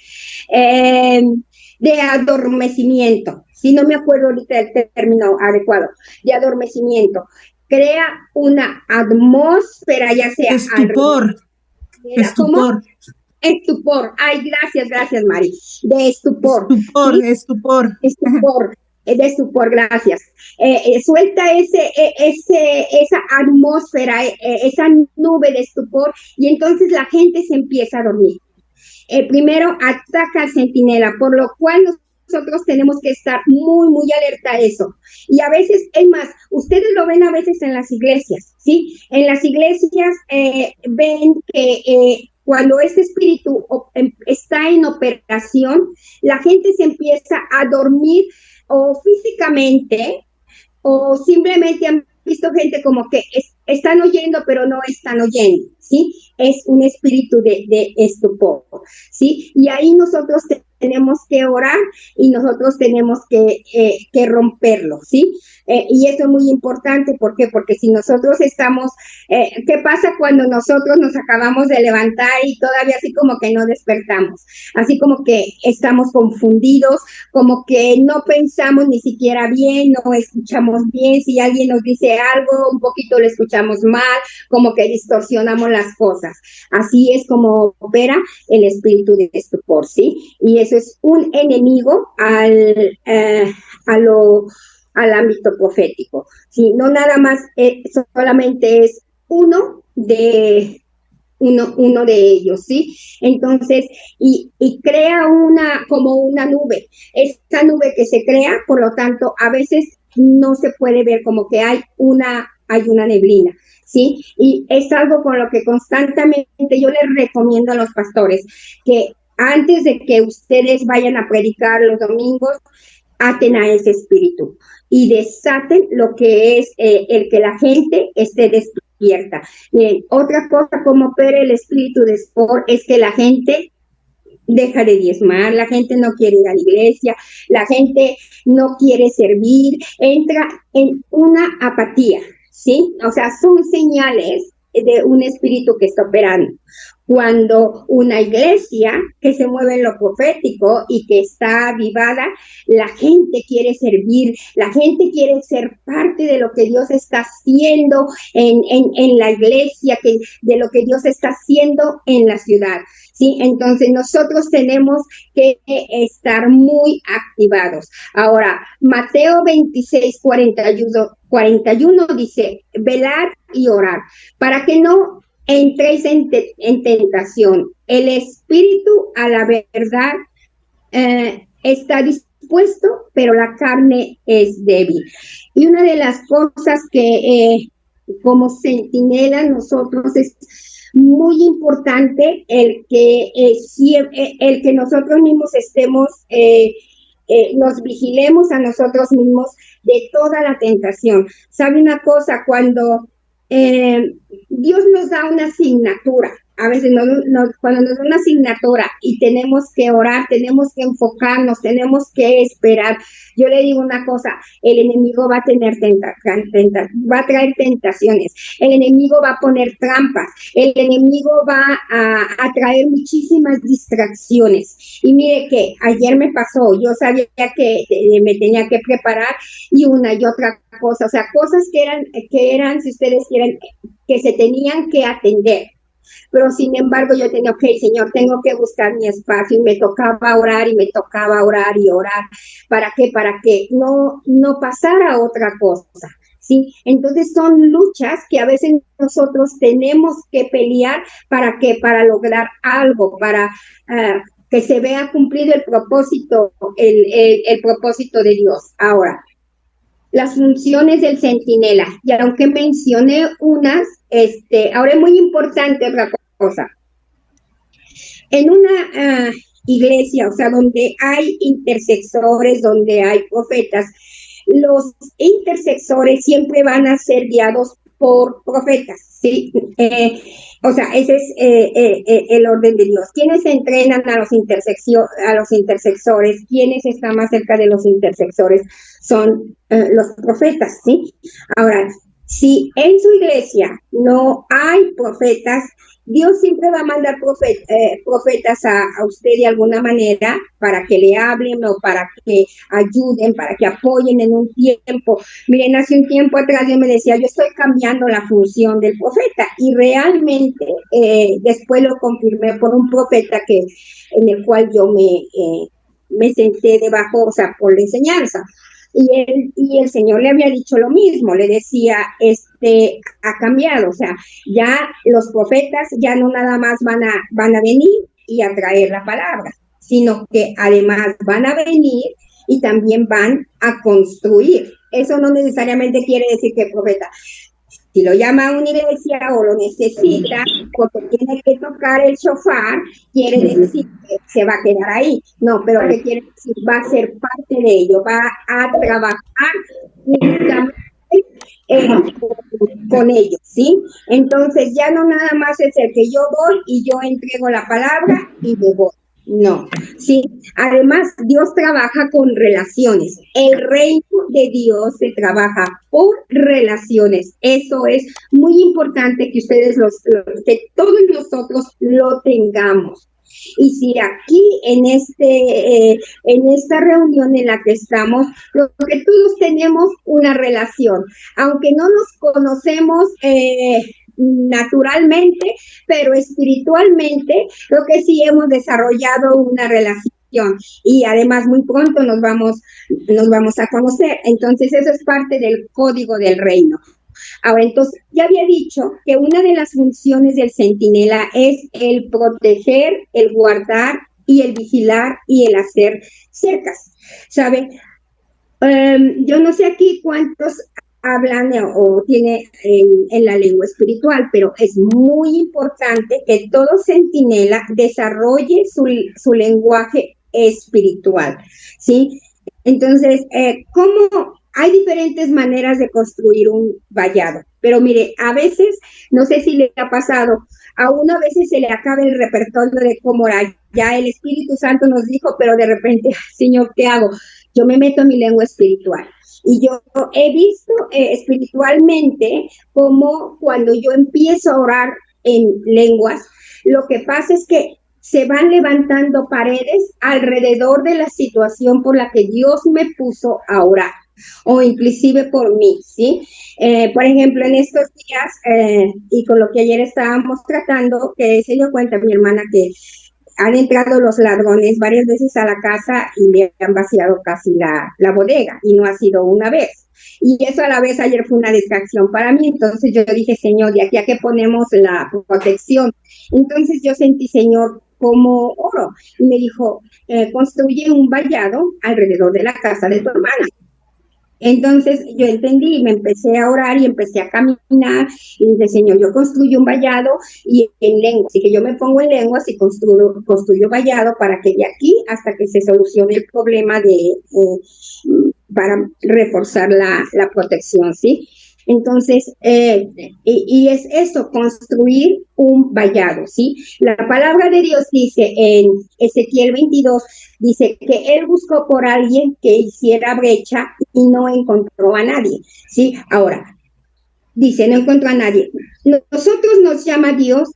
de adormecimiento. Si no me acuerdo ahorita del término adecuado, de adormecimiento. Crea una atmósfera, ya sea estupor, ¿cómo? estupor. Estupor. Ay, gracias, Mari. De estupor. Estupor, ¿sí? estupor. Estupor. De estupor, gracias. Suelta esa atmósfera, esa nube de estupor, y entonces la gente se empieza a dormir. Primero ataca al centinela, por lo cual nosotros tenemos que estar muy, muy alerta a eso. Y a veces, es más, ustedes lo ven a veces en las iglesias, ¿sí? En las iglesias ven que cuando este espíritu está en operación, la gente se empieza a dormir o físicamente o simplemente han visto gente como que están oyendo pero no están oyendo, ¿sí? Es un espíritu de estupor, ¿sí? Y ahí nosotros tenemos que orar y nosotros tenemos que romperlo, ¿sí? Y eso es muy importante, ¿por qué? Porque si nosotros estamos, ¿qué pasa cuando nosotros nos acabamos de levantar y todavía así como que no despertamos? Así como que estamos confundidos, como que no pensamos ni siquiera bien, no escuchamos bien, si alguien nos dice algo, un poquito lo escuchamos mal, como que distorsionamos las cosas. Así es como opera el espíritu de estupor, ¿sí? Y eso es un enemigo a lo, al ámbito profético, ¿sí? No nada más, solamente es uno de ellos, ¿sí? Entonces, y crea como una nube. Esta nube que se crea, por lo tanto, a veces no se puede ver como que hay una neblina, ¿sí? Y es algo con lo que constantemente yo les recomiendo a los pastores, que antes de que ustedes vayan a predicar los domingos, aten a ese espíritu y desaten lo que es el que la gente esté despierta. Miren, otra cosa como opera el espíritu de sport es que la gente deja de diezmar, la gente no quiere ir a la iglesia, la gente no quiere servir, entra en una apatía, ¿sí? O sea, son señales de un espíritu que está operando. Cuando una iglesia que se mueve en lo profético y que está avivada, la gente quiere servir, la gente quiere ser parte de lo que Dios está haciendo en la iglesia, de lo que Dios está haciendo en la ciudad. ¿Sí? Entonces nosotros tenemos que estar muy activados. Ahora, Mateo 26, 41 dice, velad y orar, para que no entréis en tentación. El espíritu a la verdad está dispuesto, pero la carne es débil. Y una de las cosas que como centinela nosotros es muy importante el que nosotros mismos estemos, nos vigilemos a nosotros mismos de toda la tentación. ¿Sabe una cosa? Cuando Dios nos da una asignatura, a veces cuando nos da una asignatura y tenemos que orar, tenemos que enfocarnos, tenemos que esperar. Yo le digo una cosa, el enemigo va a tener va a traer tentaciones, el enemigo va a poner trampas, el enemigo va a traer muchísimas distracciones. Y mire que ayer me pasó, yo sabía que me tenía que preparar y una y otra cosa, o sea, cosas que eran, si ustedes quieren, que se tenían que atender. Pero sin embargo yo tenía, ok, Señor, tengo que buscar mi espacio y me tocaba orar y me tocaba orar y orar. ¿Para qué? Para que no pasara otra cosa. ¿Sí? Entonces son luchas que a veces nosotros tenemos que pelear para que para lograr algo, para que se vea cumplido el propósito, el propósito de Dios. Ahora, las funciones del centinela. Y aunque mencioné unas, ahora es muy importante otra cosa. En una iglesia, o sea, donde hay intercesores, donde hay profetas, los intercesores siempre van a ser guiados por profetas, ¿sí? O sea, ese es el orden de Dios. ¿Quiénes entrenan a los intercesores? ¿Quiénes están más cerca de los intercesores? Son los profetas, ¿sí? Ahora, si en su iglesia no hay profetas, Dios siempre va a mandar profetas a usted de alguna manera para que le hablen o para que ayuden, para que apoyen en un tiempo. Miren, hace un tiempo atrás yo me decía, yo estoy cambiando la función del profeta y realmente después lo confirmé por un profeta en el cual yo me senté debajo, o sea, por la enseñanza. Y el Señor le había dicho lo mismo, le decía, ha cambiado, o sea, ya los profetas ya no nada más van a venir y a traer la palabra, sino que además van a venir y también van a construir. Eso no necesariamente quiere decir que el profeta, si lo llama a una iglesia o lo necesita porque tiene que tocar el shofar, quiere decir que se va a quedar ahí. No, pero ¿qué quiere decir? Va a ser parte de ello, va a trabajar con ellos, ¿sí? Entonces ya no nada más es el que yo voy y yo entrego la palabra y me voy. No, sí. Además, Dios trabaja con relaciones. El reino de Dios se trabaja por relaciones. Eso es muy importante que ustedes que todos nosotros lo tengamos. Y si aquí en esta reunión en la que estamos, lo que todos tenemos una relación, aunque no nos conocemos naturalmente, pero espiritualmente creo que sí hemos desarrollado una relación y además muy pronto nos vamos a conocer. Entonces eso es parte del código del reino. Ahora, entonces, ya había dicho que una de las funciones del centinela es el proteger, el guardar y el vigilar y el hacer cercas, ¿sabe? Yo no sé aquí cuántos hablan o tiene en la lengua espiritual, pero es muy importante que todo centinela desarrolle su lenguaje espiritual, ¿sí? Entonces, ¿cómo? Hay diferentes maneras de construir un vallado, pero mire, a veces, no sé si le ha pasado, a uno a veces se le acaba el repertorio de cómo era, ya el Espíritu Santo nos dijo, pero de repente, Señor, ¿qué hago? Yo me meto en mi lengua espiritual. Y yo he visto espiritualmente como cuando yo empiezo a orar en lenguas, lo que pasa es que se van levantando paredes alrededor de la situación por la que Dios me puso a orar o inclusive por mí, ¿sí? Por ejemplo, en estos días, y con lo que ayer estábamos tratando, que se dio cuenta mi hermana que han entrado los ladrones varias veces a la casa y le han vaciado casi la bodega, y no ha sido una vez. Y eso a la vez ayer fue una distracción para mí, entonces yo dije, Señor, ¿de aquí a qué ponemos la protección? Entonces yo sentí, Señor, como oro, y me dijo, construye un vallado alrededor de la casa de tu hermana. Entonces yo entendí, me empecé a orar y empecé a caminar y dije, Señor, yo construyo un vallado y en lengua, así que yo me pongo en lenguas y construyo vallado para que de aquí hasta que se solucione el problema para reforzar la protección, ¿sí? Entonces, y es eso, construir un vallado, ¿sí? La palabra de Dios dice en Ezequiel 22, dice que él buscó por alguien que hiciera brecha y no encontró a nadie, ¿sí? Ahora, dice, no encontró a nadie. Nosotros nos llama Dios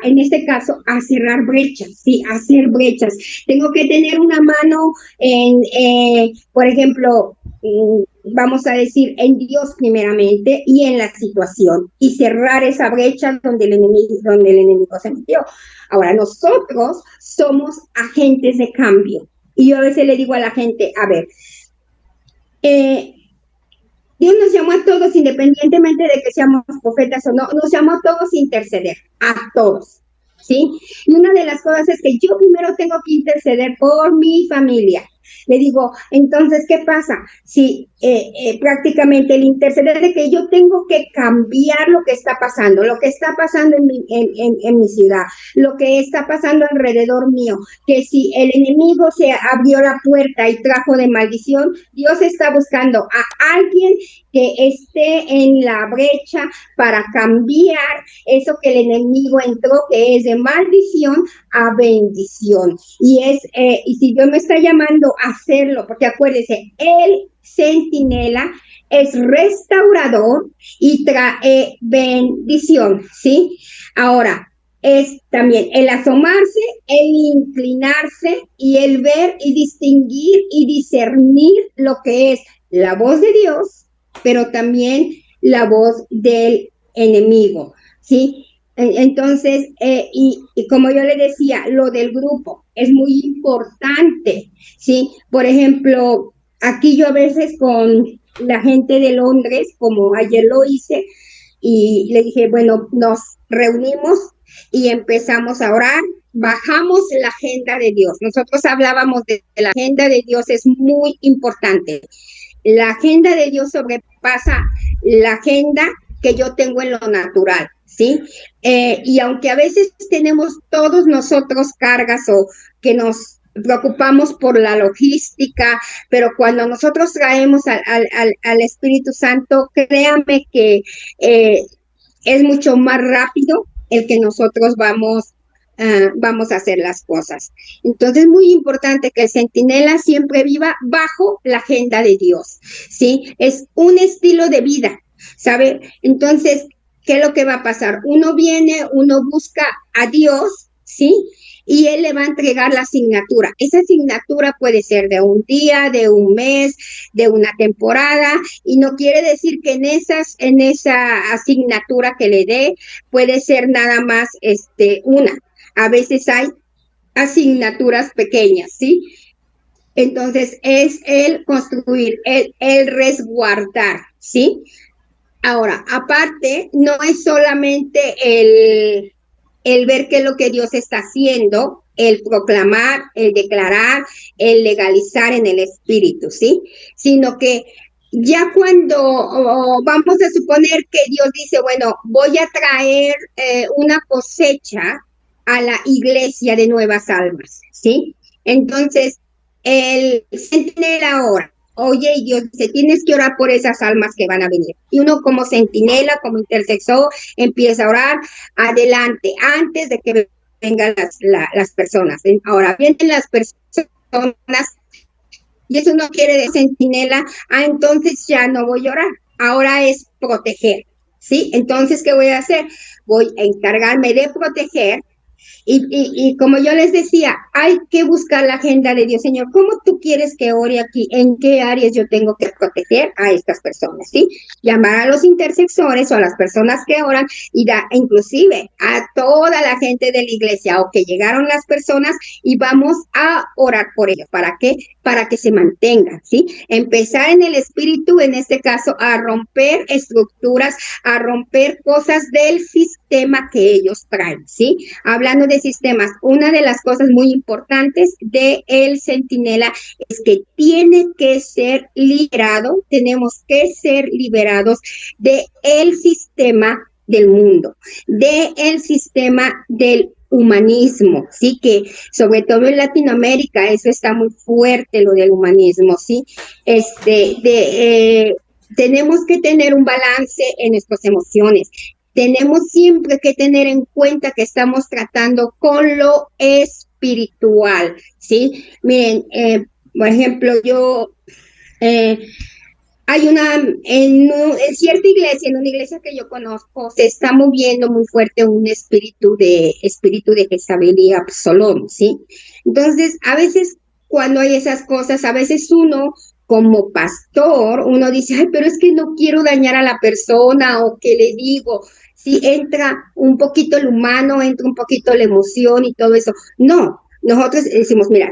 en este caso, a cerrar brechas, sí, a hacer brechas. Tengo que tener una mano por ejemplo, vamos a decir, en Dios primeramente y en la situación, y cerrar esa brecha donde el enemigo se metió. Ahora, nosotros somos agentes de cambio. Y yo a veces le digo a la gente, a ver, eh, Dios nos llamó a todos, independientemente de que seamos profetas o no, nos llamó a todos a interceder, a todos, ¿sí? Y una de las cosas es que yo primero tengo que interceder por mi familia. Le digo, entonces, ¿qué pasa? Si prácticamente el interceder de que yo tengo que cambiar lo que está pasando en mi ciudad, lo que está pasando alrededor mío, que si el enemigo se abrió la puerta y trajo de maldición, Dios está buscando a alguien que esté en la brecha para cambiar eso que el enemigo entró, que es de maldición a bendición. Y si Dios me está llamando a hacerlo, porque acuérdese, el centinela es restaurador y trae bendición, ¿sí? Ahora, es también el asomarse, el inclinarse y el ver y distinguir y discernir lo que es la voz de Dios, pero también la voz del enemigo, ¿sí? Entonces, y como yo le decía, lo del grupo es muy importante, ¿sí? Por ejemplo, aquí yo a veces con la gente de Londres, como ayer lo hice, y le dije, bueno, nos reunimos y empezamos a orar, bajamos la agenda de Dios. Nosotros hablábamos de la agenda de Dios, es muy importante. La agenda de Dios sobrepasa la agenda que yo tengo en lo natural, ¿sí? Y aunque a veces tenemos todos nosotros cargas o que nos preocupamos por la logística, pero cuando nosotros traemos al Espíritu Santo, créanme que es mucho más rápido el que nosotros vamos vamos a hacer las cosas. Entonces es muy importante que el centinela siempre viva bajo la agenda de Dios, ¿sí? Es un estilo de vida, ¿sabe? Entonces, ¿qué es lo que va a pasar? Uno viene, uno busca a Dios, ¿sí? Y Él le va a entregar la asignatura. Esa asignatura puede ser de un día, de un mes, de una temporada, y no quiere decir que en esa asignatura que le dé puede ser nada más una. A veces hay asignaturas pequeñas, ¿sí? Entonces es el construir, el resguardar, ¿sí? Ahora, aparte, no es solamente el ver qué es lo que Dios está haciendo, el proclamar, el declarar, el legalizar en el espíritu, ¿sí? Sino que ya cuando vamos a suponer que Dios dice, bueno, voy a traer una cosecha a la iglesia de nuevas almas, ¿sí? Entonces, el centinela ahora, oye, y Dios dice, tienes que orar por esas almas que van a venir. Y uno como centinela, como intercesor, empieza a orar adelante, antes de que vengan las personas. Ahora, vienen las personas y eso no quiere decir centinela, entonces ya no voy a orar. Ahora es proteger, ¿sí? Entonces, ¿qué voy a hacer? Voy a encargarme de proteger. Y como yo les decía, hay que buscar la agenda de Dios, Señor. ¿Cómo tú quieres que ore aquí? ¿En qué áreas yo tengo que proteger a estas personas? ¿Sí? Llamar a los intercesores o a las personas que oran y inclusive a toda la gente de la iglesia o que llegaron las personas y vamos a orar por ellos. ¿Para qué? Para que se mantengan, ¿sí? Empezar en el espíritu, en este caso, a romper estructuras, a romper cosas del sistema que ellos traen, ¿sí? Hablando de sistemas, una de las cosas muy importantes de el centinela es que tiene que ser liberado, tenemos que ser liberados de el sistema del mundo, de el sistema del humanismo, sí, que sobre todo en Latinoamérica eso está muy fuerte, lo del humanismo, sí, tenemos que tener un balance en nuestras emociones. Tenemos siempre que tener en cuenta que estamos tratando con lo espiritual, ¿sí? Miren, por ejemplo, eh, hay en cierta iglesia, en una iglesia que yo conozco, se está moviendo muy fuerte un espíritu de Jezabel y Absalón, ¿sí? Entonces, a veces cuando hay esas cosas, a veces uno como pastor, uno dice, ay, pero es que no quiero dañar a la persona o que le digo, si entra un poquito el humano, entra un poquito la emoción y todo eso. No, nosotros decimos, mira,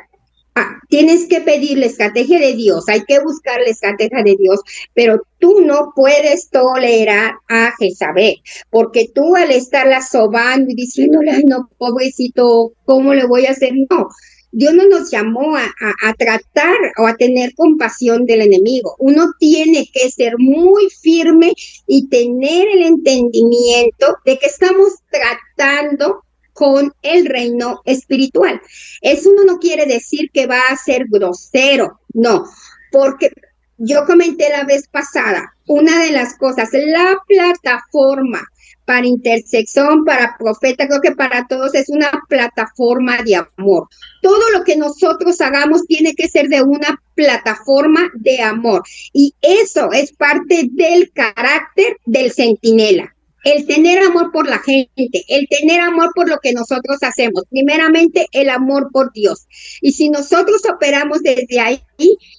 tienes que pedir la estrategia de Dios, hay que buscar la estrategia de Dios, pero tú no puedes tolerar a Jezabel, porque tú al estarla sobando y diciéndole, ay, no, pobrecito, ¿cómo le voy a hacer? No, Dios no nos llamó a tratar o a tener compasión del enemigo. Uno tiene que ser muy firme y tener el entendimiento de que estamos tratando con el reino espiritual. Eso no quiere decir que va a ser grosero, no, porque yo comenté la vez pasada, una de las cosas, la plataforma para intersección, para profeta, creo que para todos es una plataforma de amor. Todo lo que nosotros hagamos tiene que ser de una plataforma de amor. Y eso es parte del carácter del centinela. El tener amor por la gente, el tener amor por lo que nosotros hacemos, primeramente el amor por Dios. Y si nosotros operamos desde ahí,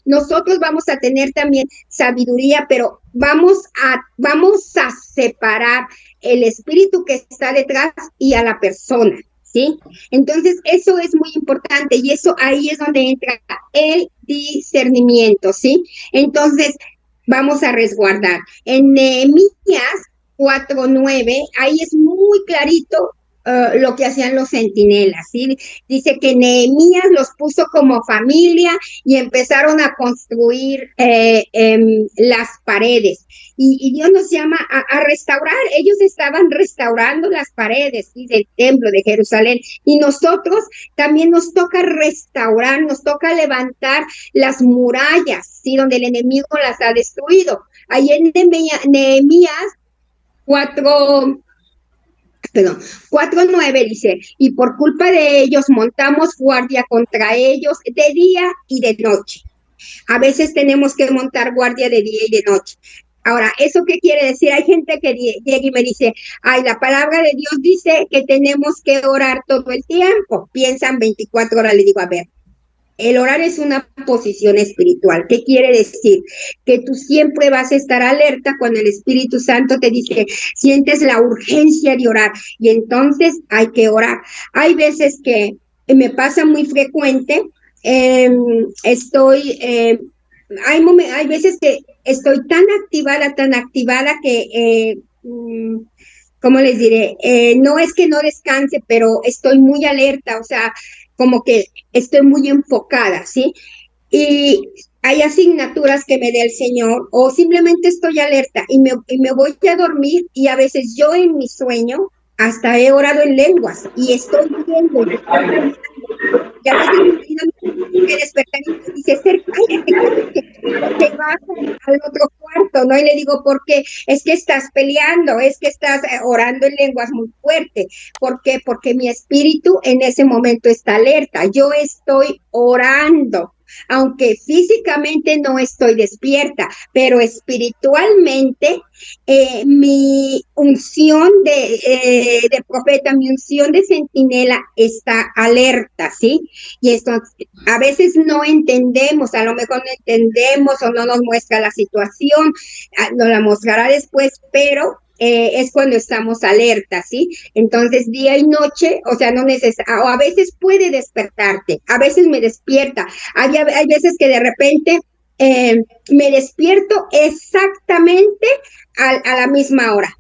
nosotros vamos a tener también sabiduría, pero vamos a separar el espíritu que está detrás y a la persona, ¿sí? Entonces, eso es muy importante y eso ahí es donde entra el discernimiento, ¿sí? Entonces, vamos a resguardar. En Nehemías 4:9, ahí es muy clarito lo que hacían los centinelas, ¿sí? Dice que Nehemías los puso como familia y empezaron a construir las paredes. Y Dios nos llama a restaurar. Ellos estaban restaurando las paredes, ¿sí? Del templo de Jerusalén. Y nosotros también nos toca restaurar, nos toca levantar las murallas, ¿sí? Donde el enemigo las ha destruido. Ahí en Nehemías 4, perdón, 4:9 dice, y por culpa de ellos montamos guardia contra ellos de día y de noche. A veces tenemos que montar guardia de día y de noche. Ahora, ¿eso qué quiere decir? Hay gente que llega y me dice, ay, la palabra de Dios dice que tenemos que orar todo el tiempo. Piensan 24 horas, le digo, a ver, el orar es una posición espiritual. ¿Qué quiere decir? Que tú siempre vas a estar alerta cuando el Espíritu Santo te dice, sientes la urgencia de orar y entonces hay que orar. Hay veces que me pasa muy frecuente, eh, estoy, hay veces que estoy tan activada que, ¿cómo les diré? No es que no descanse, pero estoy muy alerta, o sea, como que estoy muy enfocada, ¿sí? Y hay asignaturas que me dé el Señor o simplemente estoy alerta y me voy a dormir y a veces yo en mi sueño hasta he orado en lenguas y estoy viendo y estoy soñando. Y a veces mi marido me tiene que despertar y me dice, Esther, cállate, cállate, te vas al otro cuarto, ¿no? Y le digo, ¿por qué? Es que estás peleando, es que estás orando en lenguas muy fuerte. ¿Por qué? Porque mi espíritu en ese momento está alerta. Yo estoy orando. Aunque físicamente no estoy despierta, pero espiritualmente mi unción de profeta, mi unción de centinela está alerta, ¿sí? Y esto a veces no entendemos, a lo mejor no entendemos o no nos muestra la situación, nos la mostrará después, pero es cuando estamos alertas, ¿sí? Entonces, día y noche, o sea, no o a veces puede despertarte, a veces me despierta, hay veces que de repente me despierto exactamente a la misma hora.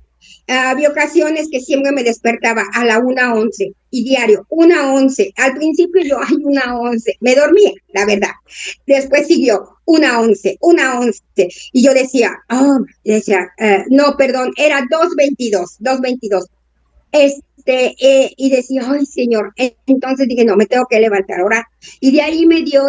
Había ocasiones que siempre me despertaba a la 1:11 y diario, 1:11. Al principio yo, ay, 1:11, me dormía, la verdad. Después siguió 1:11, 1:11. Y yo no, perdón, era 2:22, 2:22. Y decía, ay, Señor. Entonces dije, no, me tengo que levantar a orar. Y de ahí me dio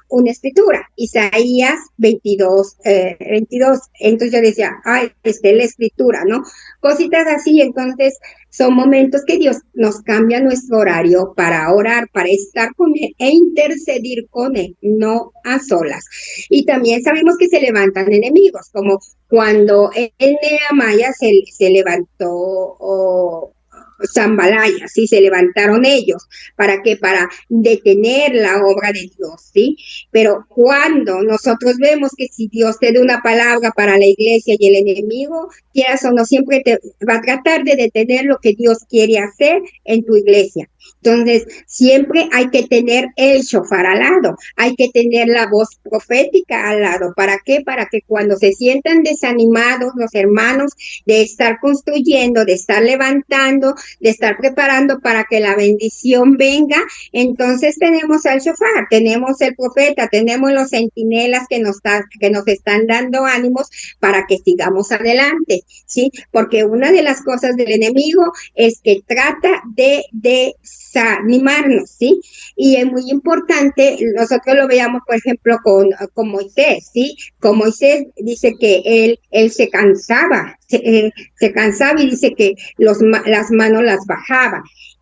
una escritura, Isaías 22, 22. Entonces yo decía, ay, la escritura, ¿no? Cositas así. Entonces son momentos que Dios nos cambia nuestro horario para orar, para estar con Él e intercedir con Él, no a solas. Y también sabemos que se levantan enemigos, como cuando en Nehemías se levantó Zambalaya, ¿sí? Se levantaron ellos. ¿Para qué? Para detener la obra de Dios, ¿sí? Pero cuando nosotros vemos que si Dios te da una palabra para la iglesia y el enemigo, quieras o no, siempre te va a tratar de detener lo que Dios quiere hacer en tu iglesia. Entonces, siempre hay que tener el shofar al lado, hay que tener la voz profética al lado. ¿Para qué? Para que cuando se sientan desanimados los hermanos de estar construyendo, de estar levantando, de estar preparando para que la bendición venga, entonces tenemos al shofar, tenemos el profeta, tenemos los centinelas que nos están dando ánimos para que sigamos adelante, ¿sí? Porque una de las cosas del enemigo es que trata de desanimarnos, ¿sí? Y es muy importante, nosotros lo veamos, por ejemplo, con Moisés, ¿sí? Con Moisés dice que él se cansaba, se cansaba y dice que las manos las bajaba.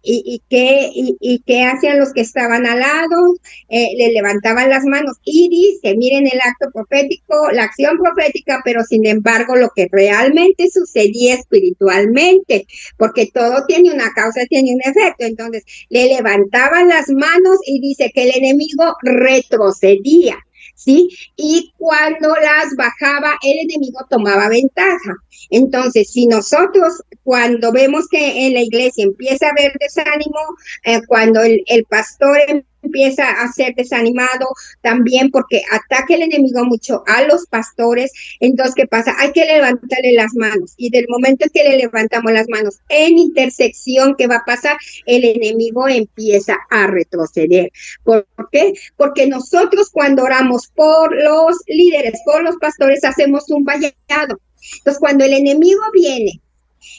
¿Y qué hacían los que estaban al lado? Le levantaban las manos y dice, miren el acto profético, la acción profética, pero sin embargo lo que realmente sucedía espiritualmente, porque todo tiene una causa, tiene un efecto. Entonces le levantaban las manos y dice que el enemigo retrocedía, ¿sí? Y cuando las bajaba, el enemigo tomaba ventaja. Entonces, si nosotros cuando vemos que en la iglesia empieza a haber desánimo, cuando el pastor empieza a ser desanimado también porque ataca el enemigo mucho a los pastores, entonces, ¿qué pasa? Hay que levantarle las manos y del momento en que le levantamos las manos en intersección, ¿qué va a pasar? El enemigo empieza a retroceder. ¿Por qué? Porque nosotros cuando oramos por los líderes, por los pastores, hacemos un vallado. Entonces, cuando el enemigo viene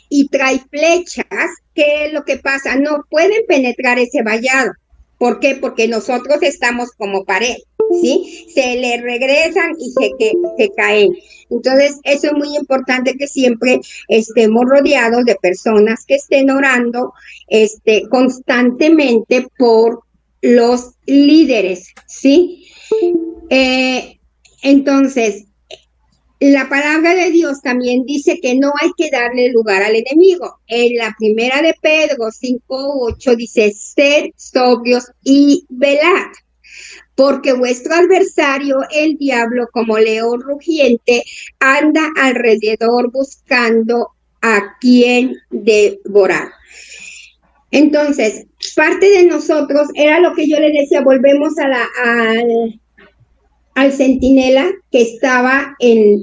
y trae flechas, ¿qué es lo que pasa? No pueden penetrar ese vallado. ¿Por qué? Porque nosotros estamos como pared. ¿sí? Se le regresan y se caen. Entonces, eso es muy importante que siempre estemos rodeados de personas que estén orando constantemente por los líderes, ¿sí? Eh, entonces, la palabra de Dios también dice que no hay que darle lugar al enemigo. En la primera de Pedro 5:8 dice, sed sobrios y velad, porque vuestro adversario, el diablo, como león rugiente, anda alrededor buscando a quien devorar. Entonces, parte de nosotros era lo que yo le decía, volvemos al centinela que estaba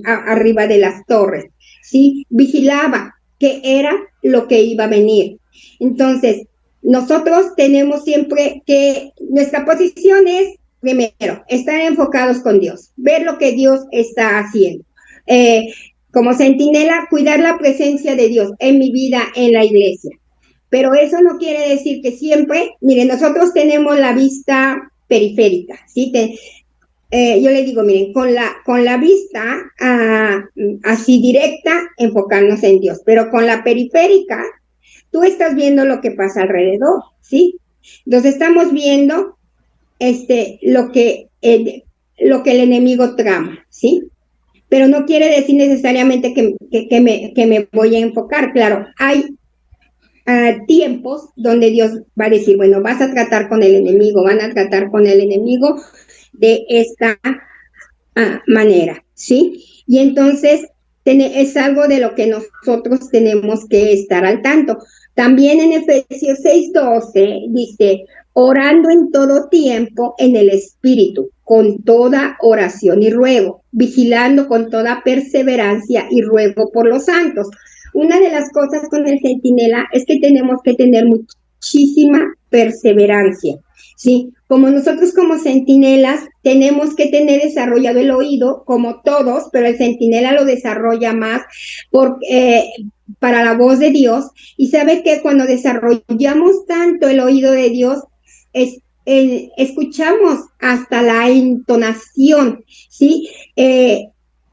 arriba de las torres, ¿sí? Vigilaba que era lo que iba a venir. Entonces, nosotros tenemos siempre que, nuestra posición es, primero, estar enfocados con Dios, ver lo que Dios está haciendo. Como centinela, cuidar la presencia de Dios en mi vida, en la iglesia. Pero eso no quiere decir que siempre, miren, nosotros tenemos la vista periférica, ¿sí? Yo le digo, miren, con la vista así directa, enfocarnos en Dios, pero con la periférica, tú estás viendo lo que pasa alrededor, ¿sí? Entonces estamos viendo lo que el enemigo trama, ¿sí? Pero no quiere decir necesariamente que me voy a enfocar. Claro, hay tiempos donde Dios va a decir, bueno, vas a tratar con el enemigo, van a tratar con el enemigo de esta manera, ¿sí? Y entonces es algo de lo que nosotros tenemos que estar al tanto. También en Efesios 6:12 dice, orando en todo tiempo en el Espíritu, con toda oración y ruego, vigilando con toda perseverancia y ruego por los santos. Una de las cosas con el centinela es que tenemos que tener muchísima perseverancia, ¿sí? Como nosotros como centinelas tenemos que tener desarrollado el oído, como todos, pero el centinela lo desarrolla más para la voz de Dios. Y sabe que cuando desarrollamos tanto el oído de Dios, escuchamos hasta la entonación, ¿sí?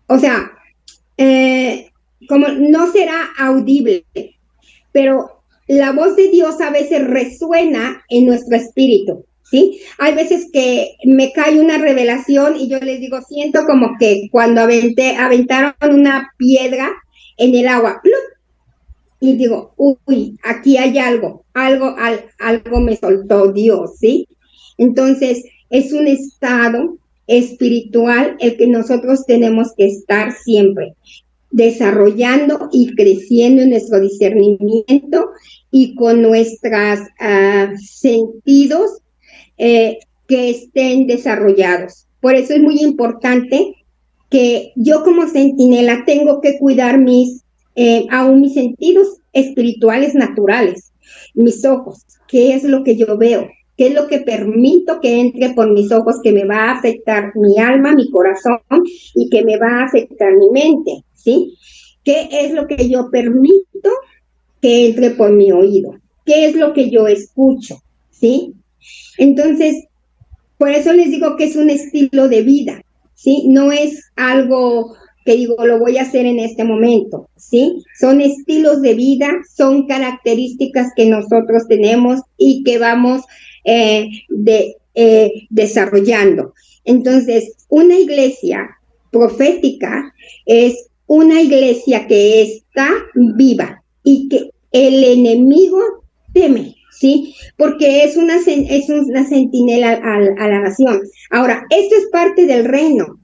O sea, como no será audible, pero la voz de Dios a veces resuena en nuestro espíritu, ¿sí? Hay veces que me cae una revelación y yo les digo, siento como que cuando aventaron una piedra en el agua, ¡plup! Y digo, uy, aquí hay algo me soltó Dios, ¿sí? Entonces, es un estado espiritual el que nosotros tenemos que estar siempre desarrollando y creciendo en nuestro discernimiento y con nuestros sentidos que estén desarrollados. Por eso es muy importante que yo como centinela tengo que cuidar aún mis sentidos espirituales naturales, mis ojos, qué es lo que yo veo, qué es lo que permito que entre por mis ojos, que me va a afectar mi alma, mi corazón y que me va a afectar mi mente, ¿sí? ¿Qué es lo que yo permito que entre por mi oído? ¿Qué es lo que yo escucho? ¿Sí? Entonces, por eso les digo que es un estilo de vida, ¿sí? No es algo que digo, lo voy a hacer en este momento, ¿sí? Son estilos de vida, son características que nosotros tenemos y que vamos desarrollando. Entonces, una iglesia profética es una iglesia que está viva y que el enemigo teme, ¿sí? Porque es una centinela a la nación. Ahora, esto es parte del reino.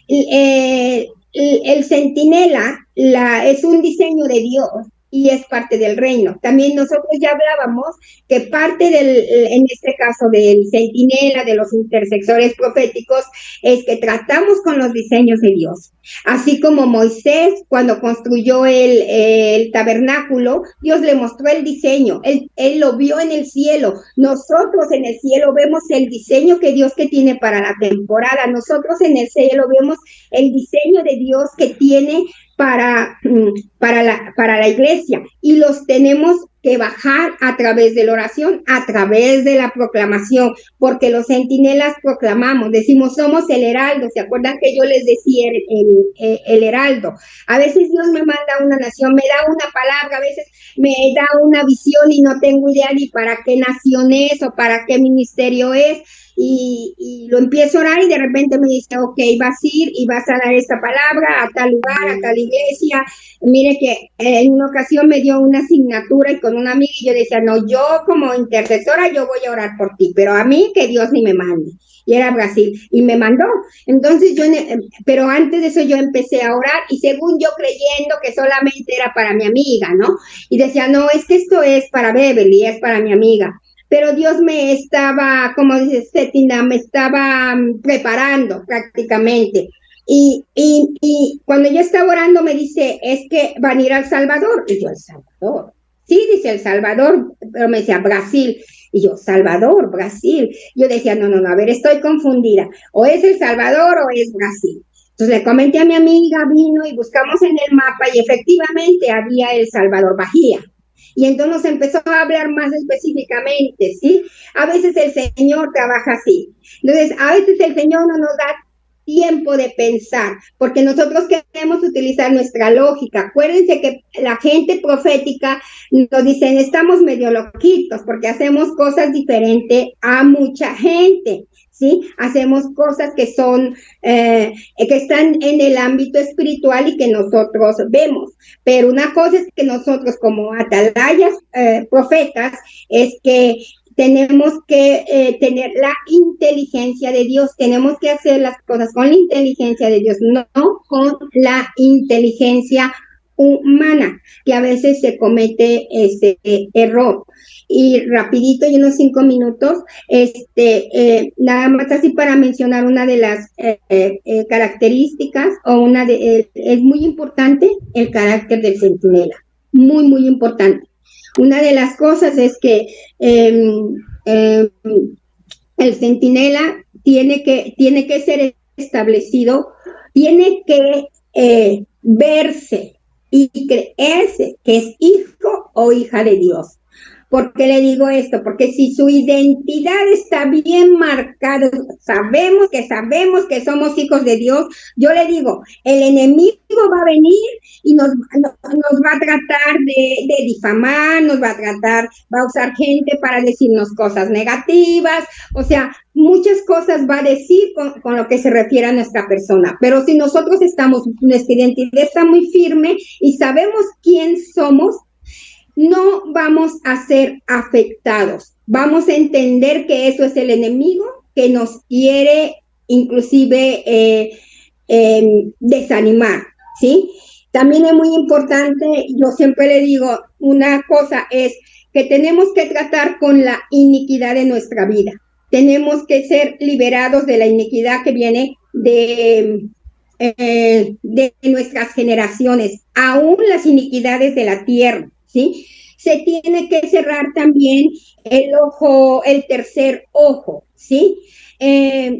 El centinela es un diseño de Dios y es parte del reino. También nosotros ya hablábamos que parte en este caso del centinela, de los intercesores proféticos, es que tratamos con los diseños de Dios. Así como Moisés, cuando construyó el tabernáculo, Dios le mostró el diseño, él lo vio en el cielo. Nosotros en el cielo vemos el diseño que Dios que tiene para la temporada. Nosotros en el cielo vemos el diseño de Dios que tiene para la iglesia. y los tenemos que bajar a través de la oración, a través de la proclamación, porque los centinelas proclamamos, decimos, somos el heraldo. ¿Se acuerdan que yo les decía el heraldo? A veces Dios me manda una nación, me da una palabra, a veces me da una visión y no tengo idea ni para qué nación es o para qué ministerio es. Y lo empiezo a orar y de repente me dice, ok, vas a ir y vas a dar esta palabra a tal lugar, a tal iglesia. Mire que en una ocasión me dio una asignatura y con una amiga y yo decía, no, yo como intercesora yo voy a orar por ti, pero a mí que Dios ni me mande. Y era Brasil, y me mandó. Entonces pero antes de eso yo empecé a orar y según yo creyendo que solamente era para mi amiga, ¿no? Y decía, no, es que esto es para Beverly, es para mi amiga. Pero Dios me estaba, como dice Cetina, me estaba preparando prácticamente. Y cuando yo estaba orando me dice, es que van a ir a El Salvador. Y yo, El Salvador. Sí, dice El Salvador, pero me decía Brasil. Y yo, Salvador, Brasil. Yo decía, no, no, no, a ver, estoy confundida. O es El Salvador o es Brasil. Entonces le comenté a mi amiga, vino y buscamos en el mapa y efectivamente había El Salvador, Bahía. Y entonces nos empezó a hablar más específicamente, ¿sí? A veces el Señor trabaja así. Entonces, a veces el Señor no nos da tiempo de pensar, porque nosotros queremos utilizar nuestra lógica. Acuérdense que la gente profética nos dicen, estamos medio loquitos, porque hacemos cosas diferentes a mucha gente. ¿Sí? Hacemos cosas que son, que están en el ámbito espiritual y que nosotros vemos. Pero una cosa es que nosotros como atalayas profetas, es que tenemos que tener la inteligencia de Dios, tenemos que hacer las cosas con la inteligencia de Dios, no con la inteligencia humana, que a veces se comete ese error. Y rapidito, y unos 5 minutos, nada más así para mencionar una de las características, o es muy importante el carácter del centinela, muy, muy importante. Una de las cosas es que el centinela tiene que ser establecido, tiene que verse y creerse que es hijo o hija de Dios. ¿Por qué le digo esto? Porque si su identidad está bien marcada, sabemos que somos hijos de Dios, yo le digo, el enemigo va a venir y nos va a tratar de difamar, va a usar gente para decirnos cosas negativas, o sea, muchas cosas va a decir con lo que se refiere a nuestra persona. Pero si nosotros nuestra identidad está muy firme y sabemos quién somos, no vamos a ser afectados. Vamos a entender que eso es el enemigo que nos quiere inclusive desanimar, ¿sí? También es muy importante, yo siempre le digo, una cosa es que tenemos que tratar con la iniquidad de nuestra vida. Tenemos que ser liberados de la iniquidad que viene de nuestras generaciones, aún las iniquidades de la tierra, ¿sí? Se tiene que cerrar también el tercer ojo, ¿sí?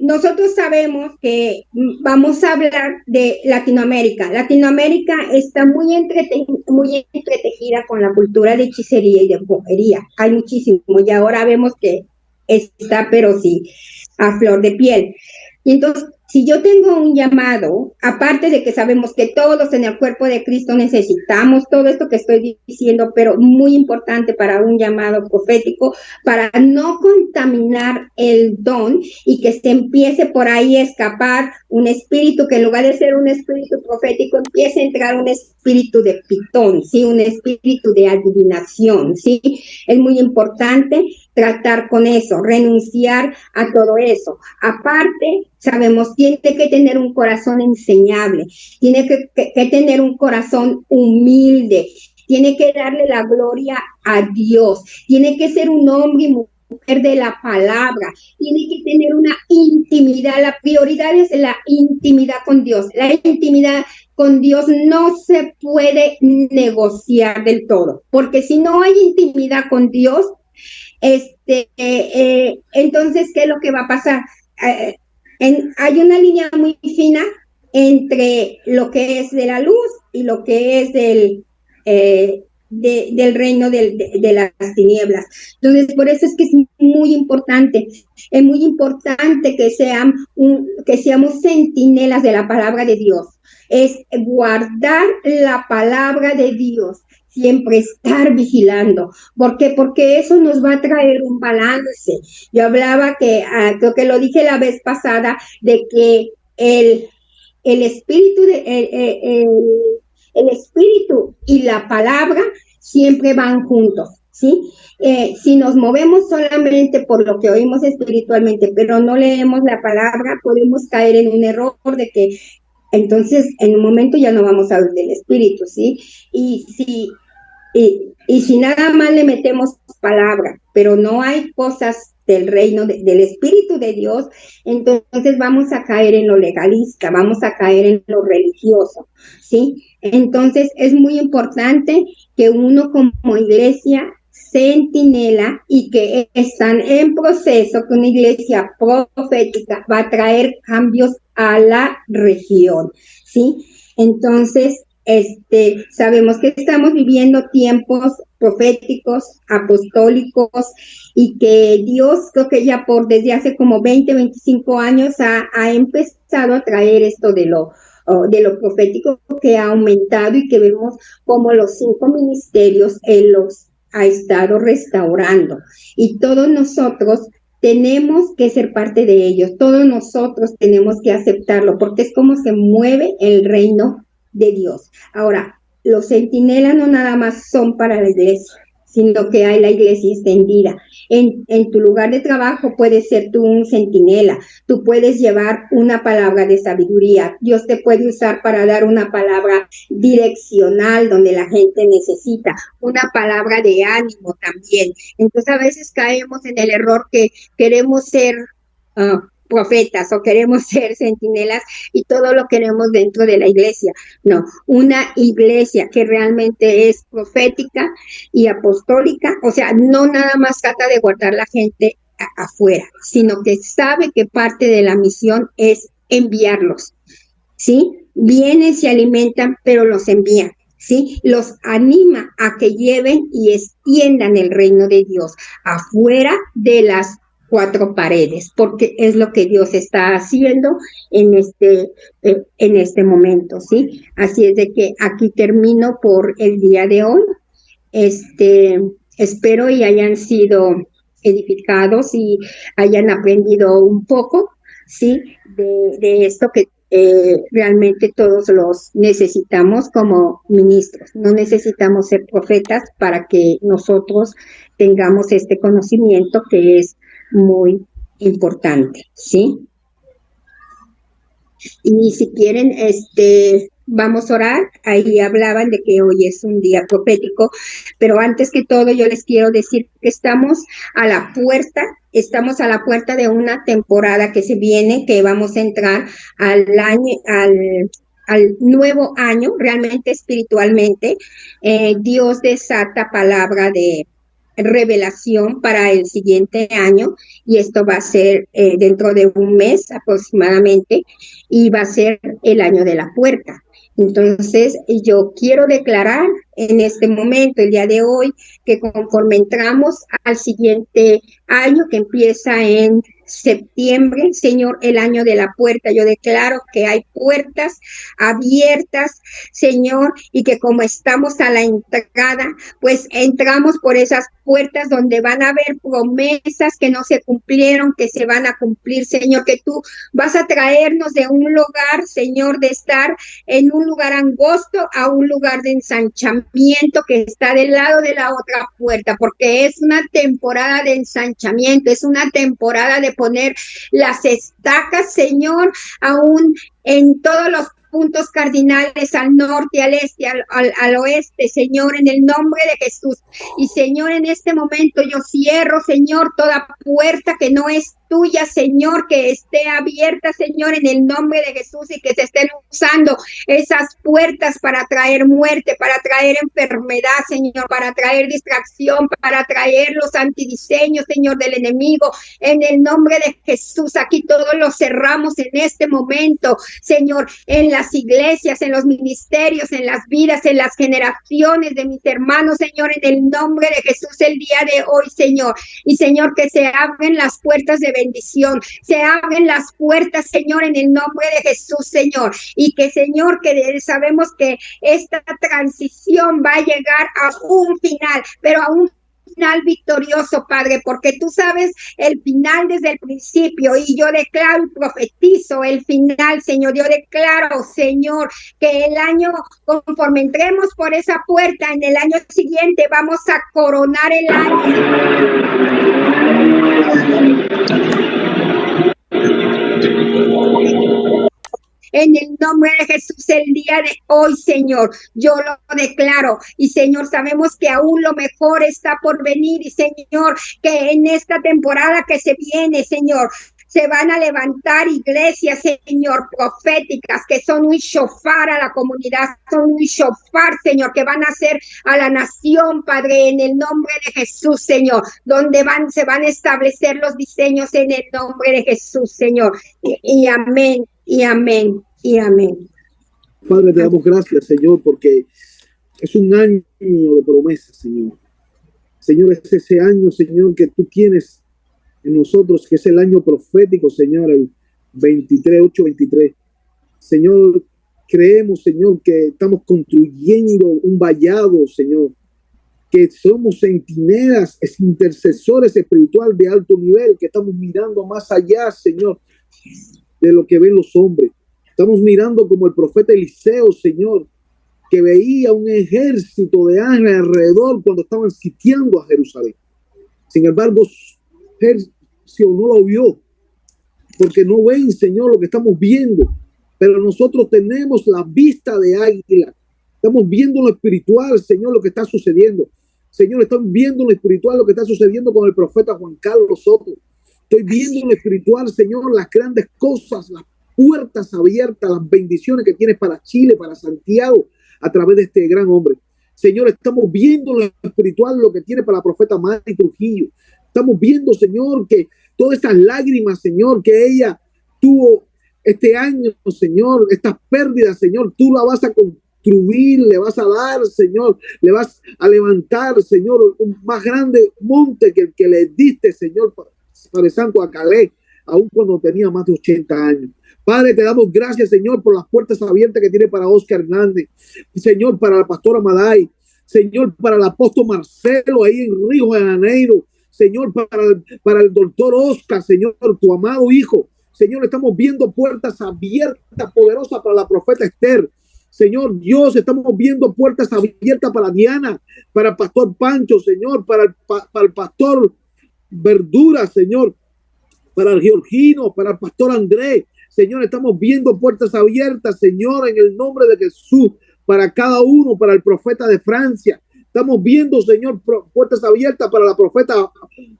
Nosotros sabemos que vamos a hablar de Latinoamérica. Latinoamérica está muy entretejida con la cultura de hechicería y de brujería. Hay muchísimo y ahora vemos que está, pero sí, a flor de piel. Y entonces, si yo tengo un llamado, aparte de que sabemos que todos en el cuerpo de Cristo necesitamos todo esto que estoy diciendo, pero muy importante para un llamado profético, para no contaminar el don y que se empiece por ahí a escapar un espíritu que en lugar de ser un espíritu profético empiece a entrar un espíritu de pitón, ¿sí? Un espíritu de adivinación, ¿sí? Es muy importante tratar con eso, renunciar a todo eso. Aparte, sabemos, tiene que tener un corazón enseñable, tiene que tener un corazón humilde, tiene que darle la gloria a Dios, tiene que ser un hombre y mujer de la palabra, tiene que tener una intimidad, la prioridad es la intimidad con Dios, la intimidad con Dios no se puede negociar del todo, porque si no hay intimidad con Dios, entonces, ¿qué es lo que va a pasar? Hay una línea muy fina entre lo que es de la luz y lo que es del reino de las tinieblas. Entonces, por eso es que es muy importante que seamos centinelas de la palabra de Dios, es guardar la palabra de Dios, siempre estar vigilando. ¿Por qué? Porque eso nos va a traer un balance. Yo hablaba creo que lo dije la vez pasada, de que el espíritu, el espíritu y la palabra siempre van juntos, ¿sí? Si nos movemos solamente por lo que oímos espiritualmente, pero no leemos la palabra, podemos caer en un error de que entonces en un momento ya no vamos a oír del espíritu, ¿sí? Y si nada más le metemos palabra, pero no hay cosas del reino, del Espíritu de Dios, entonces vamos a caer en lo legalista, vamos a caer en lo religioso, ¿sí? Entonces es muy importante que uno como iglesia centinela y que están en proceso, que una iglesia profética va a traer cambios a la región, ¿sí? Entonces, sabemos que estamos viviendo tiempos proféticos, apostólicos, y que Dios, creo que ya desde hace como 20, 25 años ha empezado a traer esto de lo profético, que ha aumentado y que vemos como los 5 ministerios Él los ha estado restaurando. Y todos nosotros tenemos que ser parte de ellos, todos nosotros tenemos que aceptarlo, porque es como se mueve el reino de Dios. Ahora, los centinelas no nada más son para la iglesia, sino que hay la iglesia extendida. En tu lugar de trabajo puedes ser tú un centinela, tú puedes llevar una palabra de sabiduría, Dios te puede usar para dar una palabra direccional donde la gente necesita, una palabra de ánimo también. Entonces a veces caemos en el error que queremos ser profetas o queremos ser centinelas y todo lo queremos dentro de la iglesia. No, una iglesia que realmente es profética y apostólica, o sea, no nada más trata de guardar la gente afuera, sino que sabe que parte de la misión es enviarlos, ¿sí? Vienen, se alimentan, pero los envían, ¿sí? Los anima a que lleven y extiendan el reino de Dios afuera de las 4 paredes, porque es lo que Dios está haciendo en este momento, ¿sí? Así es de que aquí termino por el día de hoy. Espero y hayan sido edificados y hayan aprendido un poco, ¿sí? De esto que realmente todos los necesitamos como ministros. No necesitamos ser profetas para que nosotros tengamos este conocimiento que es muy importante, ¿sí? Y si quieren, vamos a orar. Ahí hablaban de que hoy es un día profético, pero antes que todo yo les quiero decir que estamos a la puerta de una temporada que se viene, que vamos a entrar al nuevo año, realmente espiritualmente. Dios desata palabra de revelación para el siguiente año, y esto va a ser dentro de un mes aproximadamente, y va a ser el año de la puerta. Entonces, yo quiero declarar en este momento, el día de hoy, que conforme entramos al siguiente año que empieza en septiembre, Señor, el año de la puerta, yo declaro que hay puertas abiertas, Señor, y que como estamos a la entrada, pues entramos por esas puertas donde van a haber promesas que no se cumplieron, que se van a cumplir, Señor, que tú vas a traernos de un lugar, Señor, de estar en un lugar angosto a un lugar de ensanchamiento que está del lado de la otra puerta, porque es una temporada de ensanchamiento, es una temporada de poner las estacas, Señor, aún en todos los puntos cardinales, al norte, al este, al oeste, Señor, en el nombre de Jesús. Y Señor, en este momento yo cierro, Señor, toda puerta que no es tuya, Señor, que esté abierta, Señor, en el nombre de Jesús, y que se estén usando esas puertas para traer muerte, para traer enfermedad, Señor, para traer distracción, para traer los antidiseños, Señor, del enemigo. En el nombre de Jesús, aquí todos lo cerramos en este momento, Señor, en las iglesias, en los ministerios, en las vidas, en las generaciones de mis hermanos, Señor, en el nombre de Jesús el día de hoy, Señor. Y Señor, que se abren las puertas de bendición, se abren las puertas, Señor, en el nombre de Jesús, Señor. Y que, Señor, que sabemos que esta transición va a llegar a un final, pero a un final victorioso, Padre, porque tú sabes el final desde el principio, y yo declaro y profetizo el final, Señor. Yo declaro, Señor, que el año, conforme entremos por esa puerta, en el año siguiente vamos a coronar el año. En el nombre de Jesús, el día de hoy, Señor, yo lo declaro. Y Señor, sabemos que aún lo mejor está por venir. Y Señor, que en esta temporada que se viene, Señor, se van a levantar iglesias, Señor, proféticas, que son un shofar a la comunidad, son un shofar, Señor, que van a hacer a la nación, Padre, en el nombre de Jesús, Señor, donde se van a establecer los diseños en el nombre de Jesús, Señor. Y amén, y amén, y amén. Padre, te damos gracias, Señor, porque es un año de promesas, Señor. Señor, es ese año, Señor, que tú tienes en nosotros, que es el año profético, Señor, el 23. Señor, creemos, Señor, que estamos construyendo un vallado, Señor, que somos centinelas, intercesores espirituales de alto nivel, que estamos mirando más allá, Señor, de lo que ven los hombres. Estamos mirando como el profeta Eliseo, Señor, que veía un ejército de ángeles alrededor cuando estaban sitiando a Jerusalén. Sin embargo, no lo vio, porque no ven, Señor, lo que estamos viendo. Pero nosotros tenemos la vista de águila. Estamos viendo lo espiritual, Señor, lo que está sucediendo. Señor, estamos viendo lo espiritual, lo que está sucediendo con el profeta Juan Carlos Soto. Estoy viendo lo espiritual, Señor, las grandes cosas, las puertas abiertas, las bendiciones que tienes para Chile, para Santiago, a través de este gran hombre. Señor, estamos viendo lo espiritual, lo que tiene para la profeta Mari Trujillo. Estamos viendo, Señor, que todas estas lágrimas, Señor, que ella tuvo este año, Señor, estas pérdidas, Señor, tú la vas a construir, le vas a dar, Señor, le vas a levantar, Señor, un más grande monte que el que le diste, Señor, Padre Santo, a Calais, aun cuando tenía más de 80 años. Padre, te damos gracias, Señor, por las puertas abiertas que tiene para Oscar Hernández, Señor, para la pastora Maday, Señor, para el apóstol Marcelo ahí en Río de Janeiro, Señor, para el doctor Oscar, Señor, tu amado hijo. Señor, estamos viendo puertas abiertas, poderosas para la profeta Esther. Señor Dios, estamos viendo puertas abiertas para Diana, para el pastor Pancho, Señor, para el pastor Verdura, Señor, para el Georgino, para el pastor Andrés. Señor, estamos viendo puertas abiertas, Señor, en el nombre de Jesús, para cada uno, para el profeta de Francia. Estamos viendo, Señor, puertas abiertas para la profeta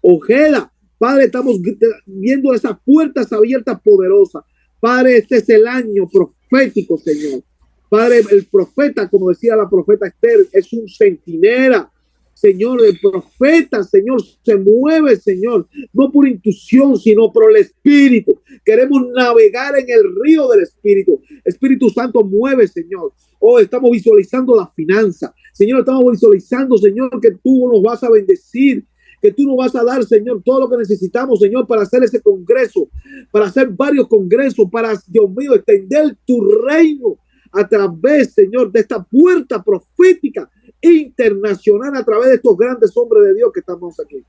Ojeda. Padre, estamos viendo esas puertas abiertas poderosas. Padre, este es el año profético, Señor. Padre, el profeta, como decía la profeta Esther, es un centinela. Señor, el profeta, Señor, se mueve, Señor, no por intuición, sino por el Espíritu. Queremos navegar en el río del Espíritu. Espíritu Santo, mueve, Señor. Oh, estamos visualizando la finanza. Señor, estamos visualizando, Señor, que tú nos vas a bendecir, que tú nos vas a dar, Señor, todo lo que necesitamos, Señor, para hacer ese congreso, para hacer varios congresos, para, Dios mío, extender tu reino a través, Señor, de esta puerta profética internacional, a través de estos grandes hombres de Dios que estamos aquí.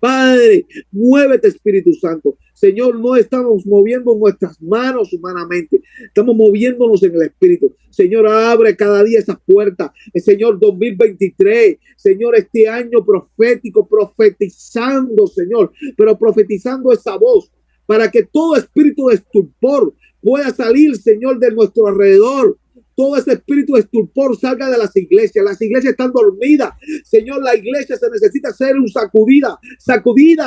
Padre, muévete, Espíritu Santo. Señor, no estamos moviendo nuestras manos humanamente, estamos moviéndonos en el Espíritu. Señor, abre cada día esas puertas. Señor, 2023, Señor, este año profético, profetizando, Señor, pero profetizando esa voz para que todo espíritu de estupor pueda salir, Señor, de nuestro alrededor. todo ese espíritu de estupor salga de las iglesias. Las iglesias están dormidas. Señor, la iglesia se necesita ser un sacudida,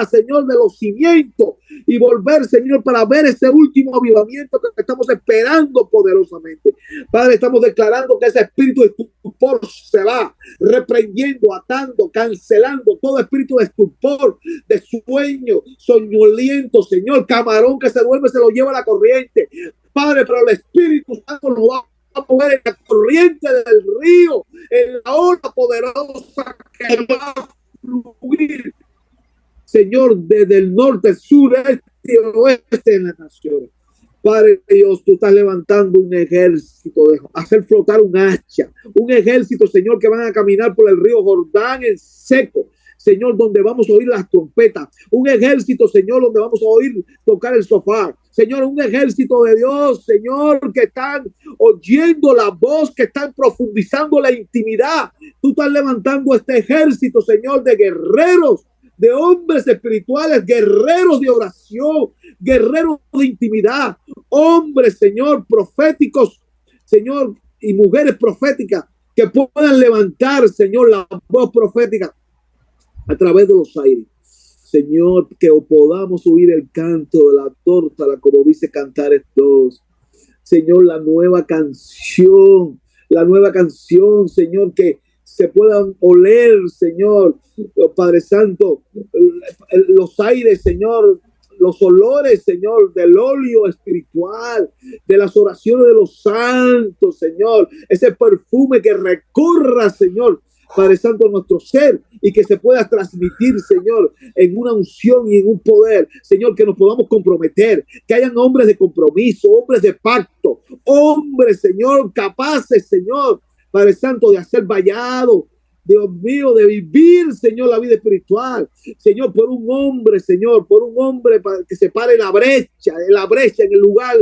Señor, de los cimientos y volver, Señor, para ver ese último avivamiento que estamos esperando poderosamente. Padre, estamos declarando que ese espíritu de estupor se va, reprendiendo, atando, cancelando todo espíritu de estupor, de sueño, soñoliento, Señor, camarón que se duerme, se lo lleva a la corriente. Padre, pero el Espíritu Santo nos va a mover en la corriente del río, en la ola poderosa que va a fluir, Señor, desde el norte, sur, este y oeste de las naciones. Padre Dios, tú estás levantando un ejército, de hacer flotar un hacha, un ejército, Señor, que van a caminar por el río Jordán en seco. Señor, donde vamos a oír las trompetas, un ejército, Señor, donde vamos a oír tocar el sofá, Señor, un ejército de Dios, Señor, que están oyendo la voz, que están profundizando la intimidad. Tú estás levantando este ejército, Señor, de guerreros, de hombres espirituales, guerreros de oración, guerreros de intimidad, hombres, Señor, proféticos, Señor, y mujeres proféticas que puedan levantar, Señor, la voz profética a través de los aires. Señor, que podamos oír el canto de la tórtola, como dice Cantares 2. Señor, la nueva canción, Señor, que se puedan oler, Señor, Padre Santo, los aires, Señor, los olores, Señor, del óleo espiritual, de las oraciones de los santos, Señor, ese perfume que recorra, Señor, Padre Santo, nuestro ser, y que se pueda transmitir, Señor, en una unción y en un poder, Señor, que nos podamos comprometer, que hayan hombres de compromiso, hombres de pacto, hombres, Señor, capaces, Señor, Padre Santo, de hacer vallado, Dios mío, de vivir, Señor, la vida espiritual, Señor, por un hombre, Señor, por un hombre que se pare en la brecha, en el lugar,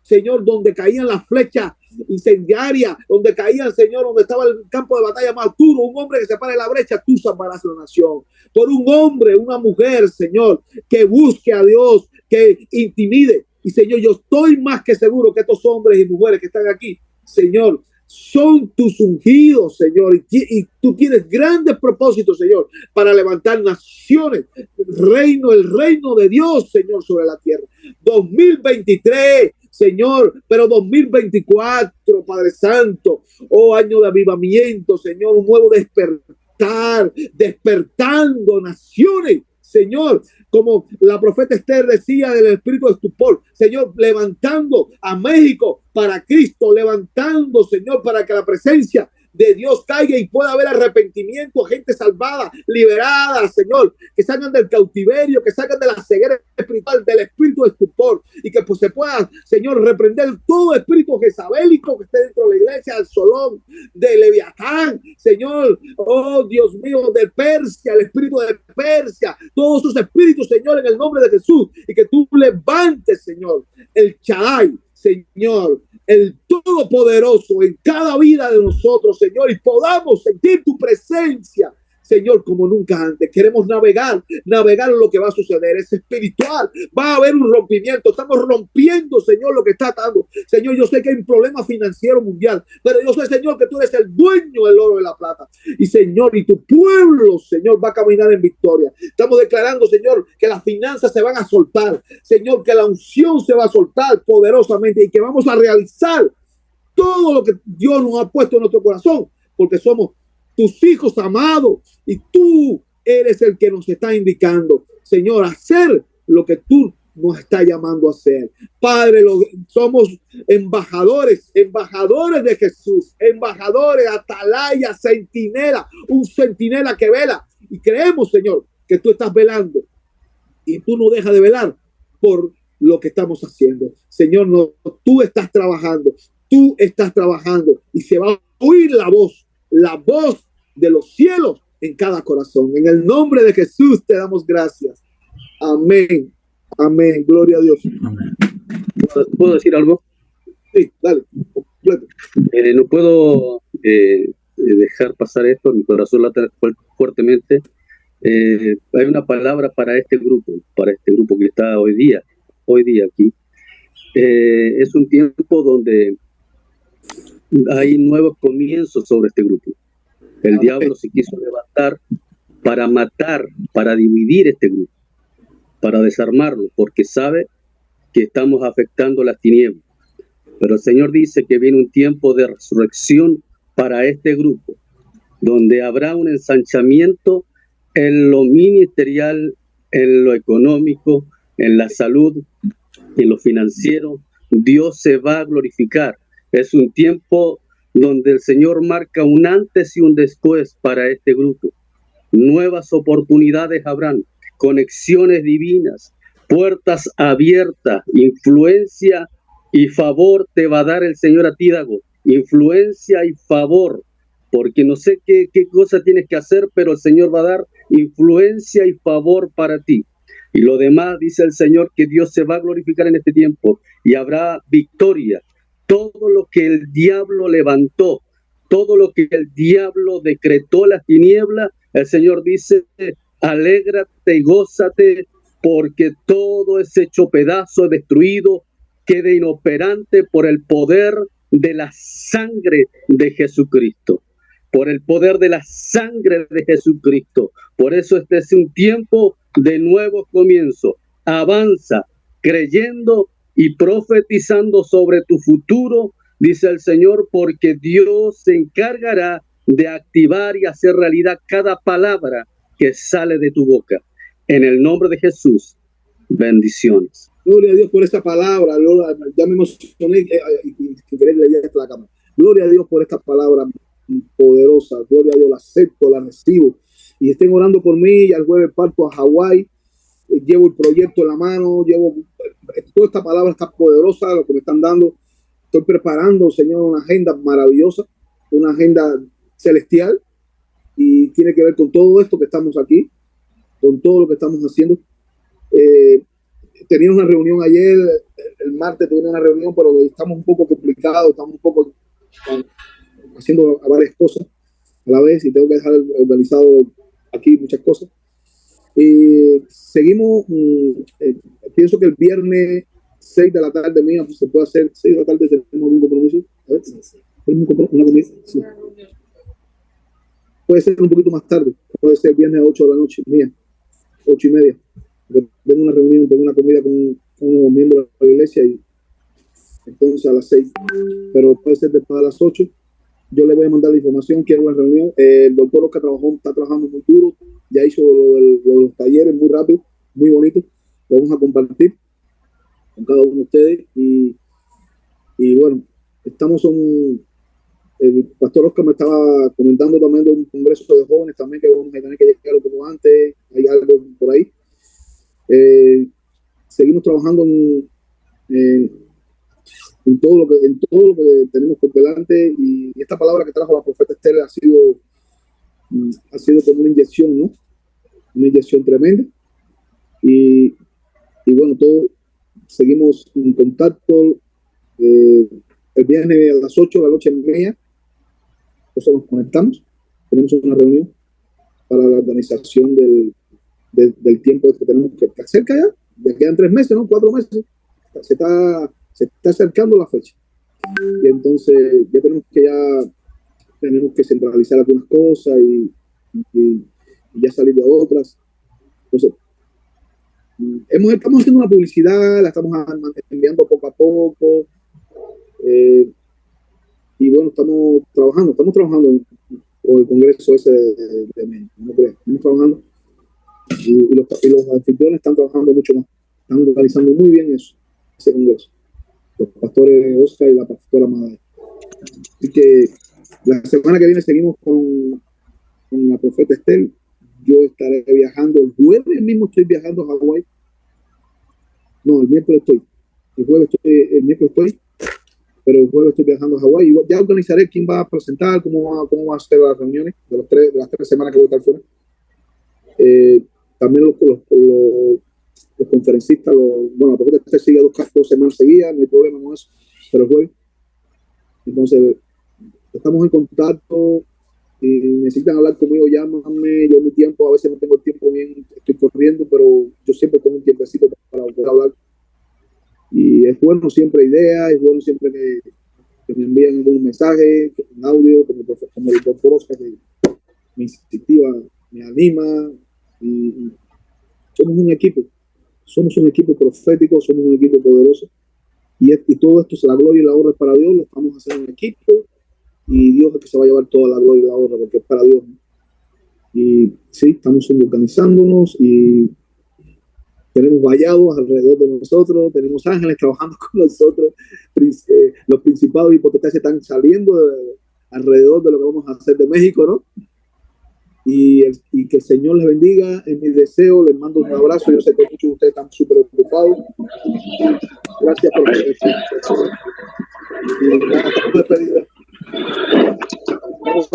Señor, donde caían las flechas incendiarias, donde caían, Señor, donde estaba el campo de batalla más duro, un hombre que se pare en la brecha, tú salvarás la nación. Por un hombre, una mujer, Señor, que busque a Dios, que intimide. Y, Señor, yo estoy más que seguro que estos hombres y mujeres que están aquí, Señor, son tus ungidos, Señor, y tú tienes grandes propósitos, Señor, para levantar naciones, el reino de Dios, Señor, sobre la tierra. 2023, Señor, pero 2024, Padre Santo, oh año de avivamiento, Señor, un nuevo despertar, despertando naciones, Señor, como la profeta Esther decía del espíritu de estupor, Señor, levantando a México para Cristo, levantando, Señor, para que la presencia de Dios caiga y pueda haber arrepentimiento, gente salvada, liberada, Señor, que salgan del cautiverio, que salgan de la ceguera espiritual, del espíritu de estupor, y que pues se pueda, Señor, reprender todo espíritu jezabélico que esté dentro de la iglesia, del Solón, de Leviatán, Señor, oh Dios mío, de Persia, el espíritu de Persia, todos sus espíritus, Señor, en el nombre de Jesús, y que tú levantes, Señor, el Shaddai, Señor, el Todopoderoso en cada vida de nosotros, Señor, y podamos sentir tu presencia, Señor, como nunca antes. Queremos navegar en lo que va a suceder. Es espiritual. Va a haber un rompimiento. Estamos rompiendo, Señor, lo que está atando. Señor, yo sé que hay un problema financiero mundial, pero yo sé, Señor, que tú eres el dueño del oro y la plata. Y, Señor, y tu pueblo, Señor, va a caminar en victoria. Estamos declarando, Señor, que las finanzas se van a soltar. Señor, que la unción se va a soltar poderosamente y que vamos a realizar todo lo que Dios nos ha puesto en nuestro corazón, porque somos tus hijos amados y tú eres el que nos está indicando, Señor, hacer lo que tú nos estás llamando a hacer. Padre, somos embajadores de Jesús, embajadores, atalaya, centinela, un centinela que vela, y creemos, Señor, que tú estás velando y tú no dejas de velar por lo que estamos haciendo. Señor, no, tú estás trabajando y se va a oír la voz de los cielos en cada corazón. En el nombre de Jesús te damos gracias. Amén. Amén. Gloria a Dios. Amén. ¿Puedo decir algo? Sí, dale. No puedo dejar pasar esto. Mi corazón late fuertemente. Hay una palabra para este grupo que está hoy día aquí. Es un tiempo donde hay nuevos comienzos sobre este grupo. El diablo se quiso levantar para matar, para dividir este grupo, para desarmarlo, porque sabe que estamos afectando las tinieblas. Pero el Señor dice que viene un tiempo de resurrección para este grupo, donde habrá un ensanchamiento en lo ministerial, en lo económico, en la salud, en lo financiero. Dios se va a glorificar. Es un tiempo donde el Señor marca un antes y un después para este grupo. Nuevas oportunidades habrán, conexiones divinas, puertas abiertas, influencia y favor te va a dar el Señor a ti, Dago. Influencia y favor, porque no sé qué cosa tienes que hacer, pero el Señor va a dar influencia y favor para ti. Y lo demás, dice el Señor, que Dios se va a glorificar en este tiempo y habrá victoria. Todo lo que el diablo levantó, todo lo que el diablo decretó las tinieblas, el Señor dice, alégrate y gózate, porque todo es hecho pedazo, destruido, quede inoperante por el poder de la sangre de Jesucristo. Por el poder de la sangre de Jesucristo. Por eso este es un tiempo de nuevo comienzo. Avanza creyendo y profetizando sobre tu futuro, dice el Señor, porque Dios se encargará de activar y hacer realidad cada palabra que sale de tu boca. En el nombre de Jesús, bendiciones. Gloria a Dios por esta palabra. Ya me emocioné y querer leer la cámara. Gloria a Dios por esta palabra poderosa. Gloria a Dios, la acepto, la recibo. Y estén orando por mí. Y al jueves parto a Hawái. Llevo el proyecto en la mano. Toda esta palabra está poderosa, lo que me están dando. Estoy preparando, Señor, una agenda maravillosa, una agenda celestial. Y tiene que ver con todo esto que estamos aquí, con todo lo que estamos haciendo. Tenía una reunión ayer, el martes tuve una reunión, pero estamos un poco complicados, estamos un poco haciendo varias cosas a la vez y tengo que dejar organizado aquí muchas cosas. Seguimos, pienso que el viernes 6 de la tarde mía, pues se puede hacer, 6 de la tarde tenemos un compromiso. A ver, una comida. Sí. Puede ser un poquito más tarde, puede ser viernes a 8 de la noche mía, 8:30. Tengo una reunión, tengo una comida con unos miembros de la iglesia y entonces a las 6, pero puede ser después de las 8. Yo le voy a mandar la información, quiero una reunión. El doctor Oscar está trabajando muy duro, ya hizo lo de los talleres muy rápido, muy bonito. Lo vamos a compartir con cada uno de ustedes y bueno, estamos el pastor Oscar me estaba comentando también de un congreso de jóvenes también que vamos a tener que llegar un poco antes, hay algo por ahí. Seguimos trabajando en todo lo que tenemos por delante y esta palabra que trajo la profeta Esther ha sido como una inyección, ¿no? Una inyección tremenda y bueno, seguimos en contacto. El viernes a las 8 de la noche en media, entonces nos conectamos, tenemos una reunión para la organización del tiempo que tenemos que estar cerca ya quedan 3 meses, ¿no? 4 meses, se está acercando la fecha y entonces ya tenemos que centralizar algunas cosas y ya salir de otras. Entonces estamos haciendo una publicidad, la estamos enviando poco a poco y bueno, estamos trabajando con el congreso ese de México, no creo, estamos trabajando y los anfitriones están trabajando mucho más, están organizando muy bien ese congreso, los pastores Oscar y la pastora Madre. Así que la semana que viene seguimos con la profeta Esther. Yo estaré viajando el jueves mismo, estoy viajando a Hawái. No, el miércoles estoy, el miércoles estoy, pero el jueves estoy viajando a Hawái y ya organizaré quién va a presentar, cómo va a ser las reuniones de las 3 semanas que voy a estar fuera. También los conferencistas, bueno, la profeta sigue 2 semanas seguidas, no hay problema con eso, pero el jueves. Entonces, estamos en contacto y necesitan hablar conmigo, llámame, yo mi tiempo, a veces no tengo el tiempo bien, estoy corriendo, pero yo siempre tengo un tiempecito para poder hablar. Y es bueno siempre ideas, es bueno siempre que me envían algún mensaje, en audio, como el doctor Oscar, que me incentiva, me anima, y somos un equipo profético, somos un equipo poderoso, y todo esto, la gloria y la honra es para Dios, lo estamos haciendo en equipo, y Dios es el que se va a llevar toda la gloria y la honra, porque es para Dios, ¿no? Y sí, estamos organizándonos, y tenemos vallados alrededor de nosotros, tenemos ángeles trabajando con nosotros, los principados y potestades están saliendo alrededor de lo que vamos a hacer de México, ¿no? Y que el Señor les bendiga, es mi deseo, les mando un abrazo, yo sé que muchos de ustedes están súper ocupados. Gracias por la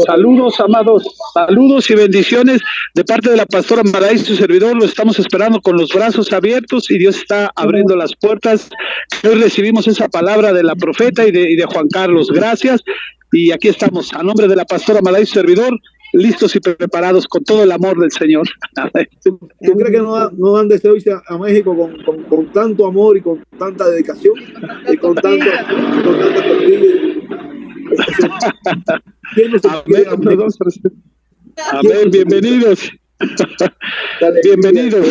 Saludos, amados, saludos y bendiciones de parte de la pastora Madaí, su servidor. Lo estamos esperando con los brazos abiertos y Dios está abriendo las puertas. Hoy recibimos esa palabra de la profeta y de Juan Carlos. Gracias. Y aquí estamos, a nombre de la pastora Madaí, su servidor, listos y preparados con todo el amor del Señor. ¿Tú crees que no dan deseo irse a México con tanto amor y con tanta dedicación y con tanta Amén, bienvenidos. Bienvenidos.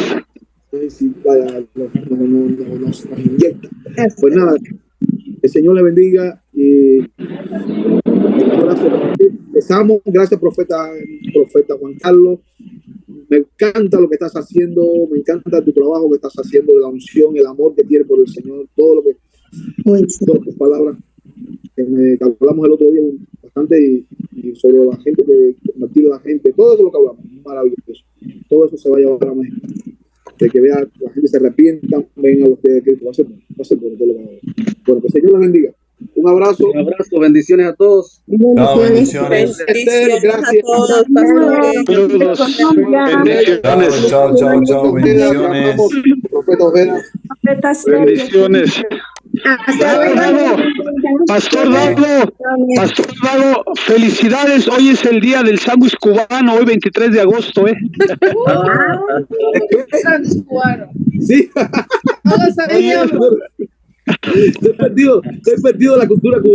Nos inyecta. Pues nada, el Señor le bendiga y empezamos. Gracias, profeta Juan Carlos. Me encanta lo que estás haciendo, me encanta tu trabajo que estás haciendo, la unción, el amor que tienes por el Señor, todas tus palabras que hablamos el otro día bastante, y sobre la gente, que convertir a la gente, todo eso lo que hablamos, maravilloso. Todo eso se va a llevar a México. De que vea la gente se arrepienta, venga a los pies de Cristo, va a ser bueno todo lo que hablamos. Bueno, que el Señor les bendiga. Un abrazo. Un abrazo, bendiciones a todos. No, bendiciones. Gracias. A todos, Bendiciones. Chao, bendiciones. Profeta Ojeda. Bendiciones. Pastor Dago, felicidades. Hoy es el día del sándwich cubano, hoy 23 de agosto, sándwich cubano. Sí. No lo sabíamos. Estoy perdido de la cultura cubana.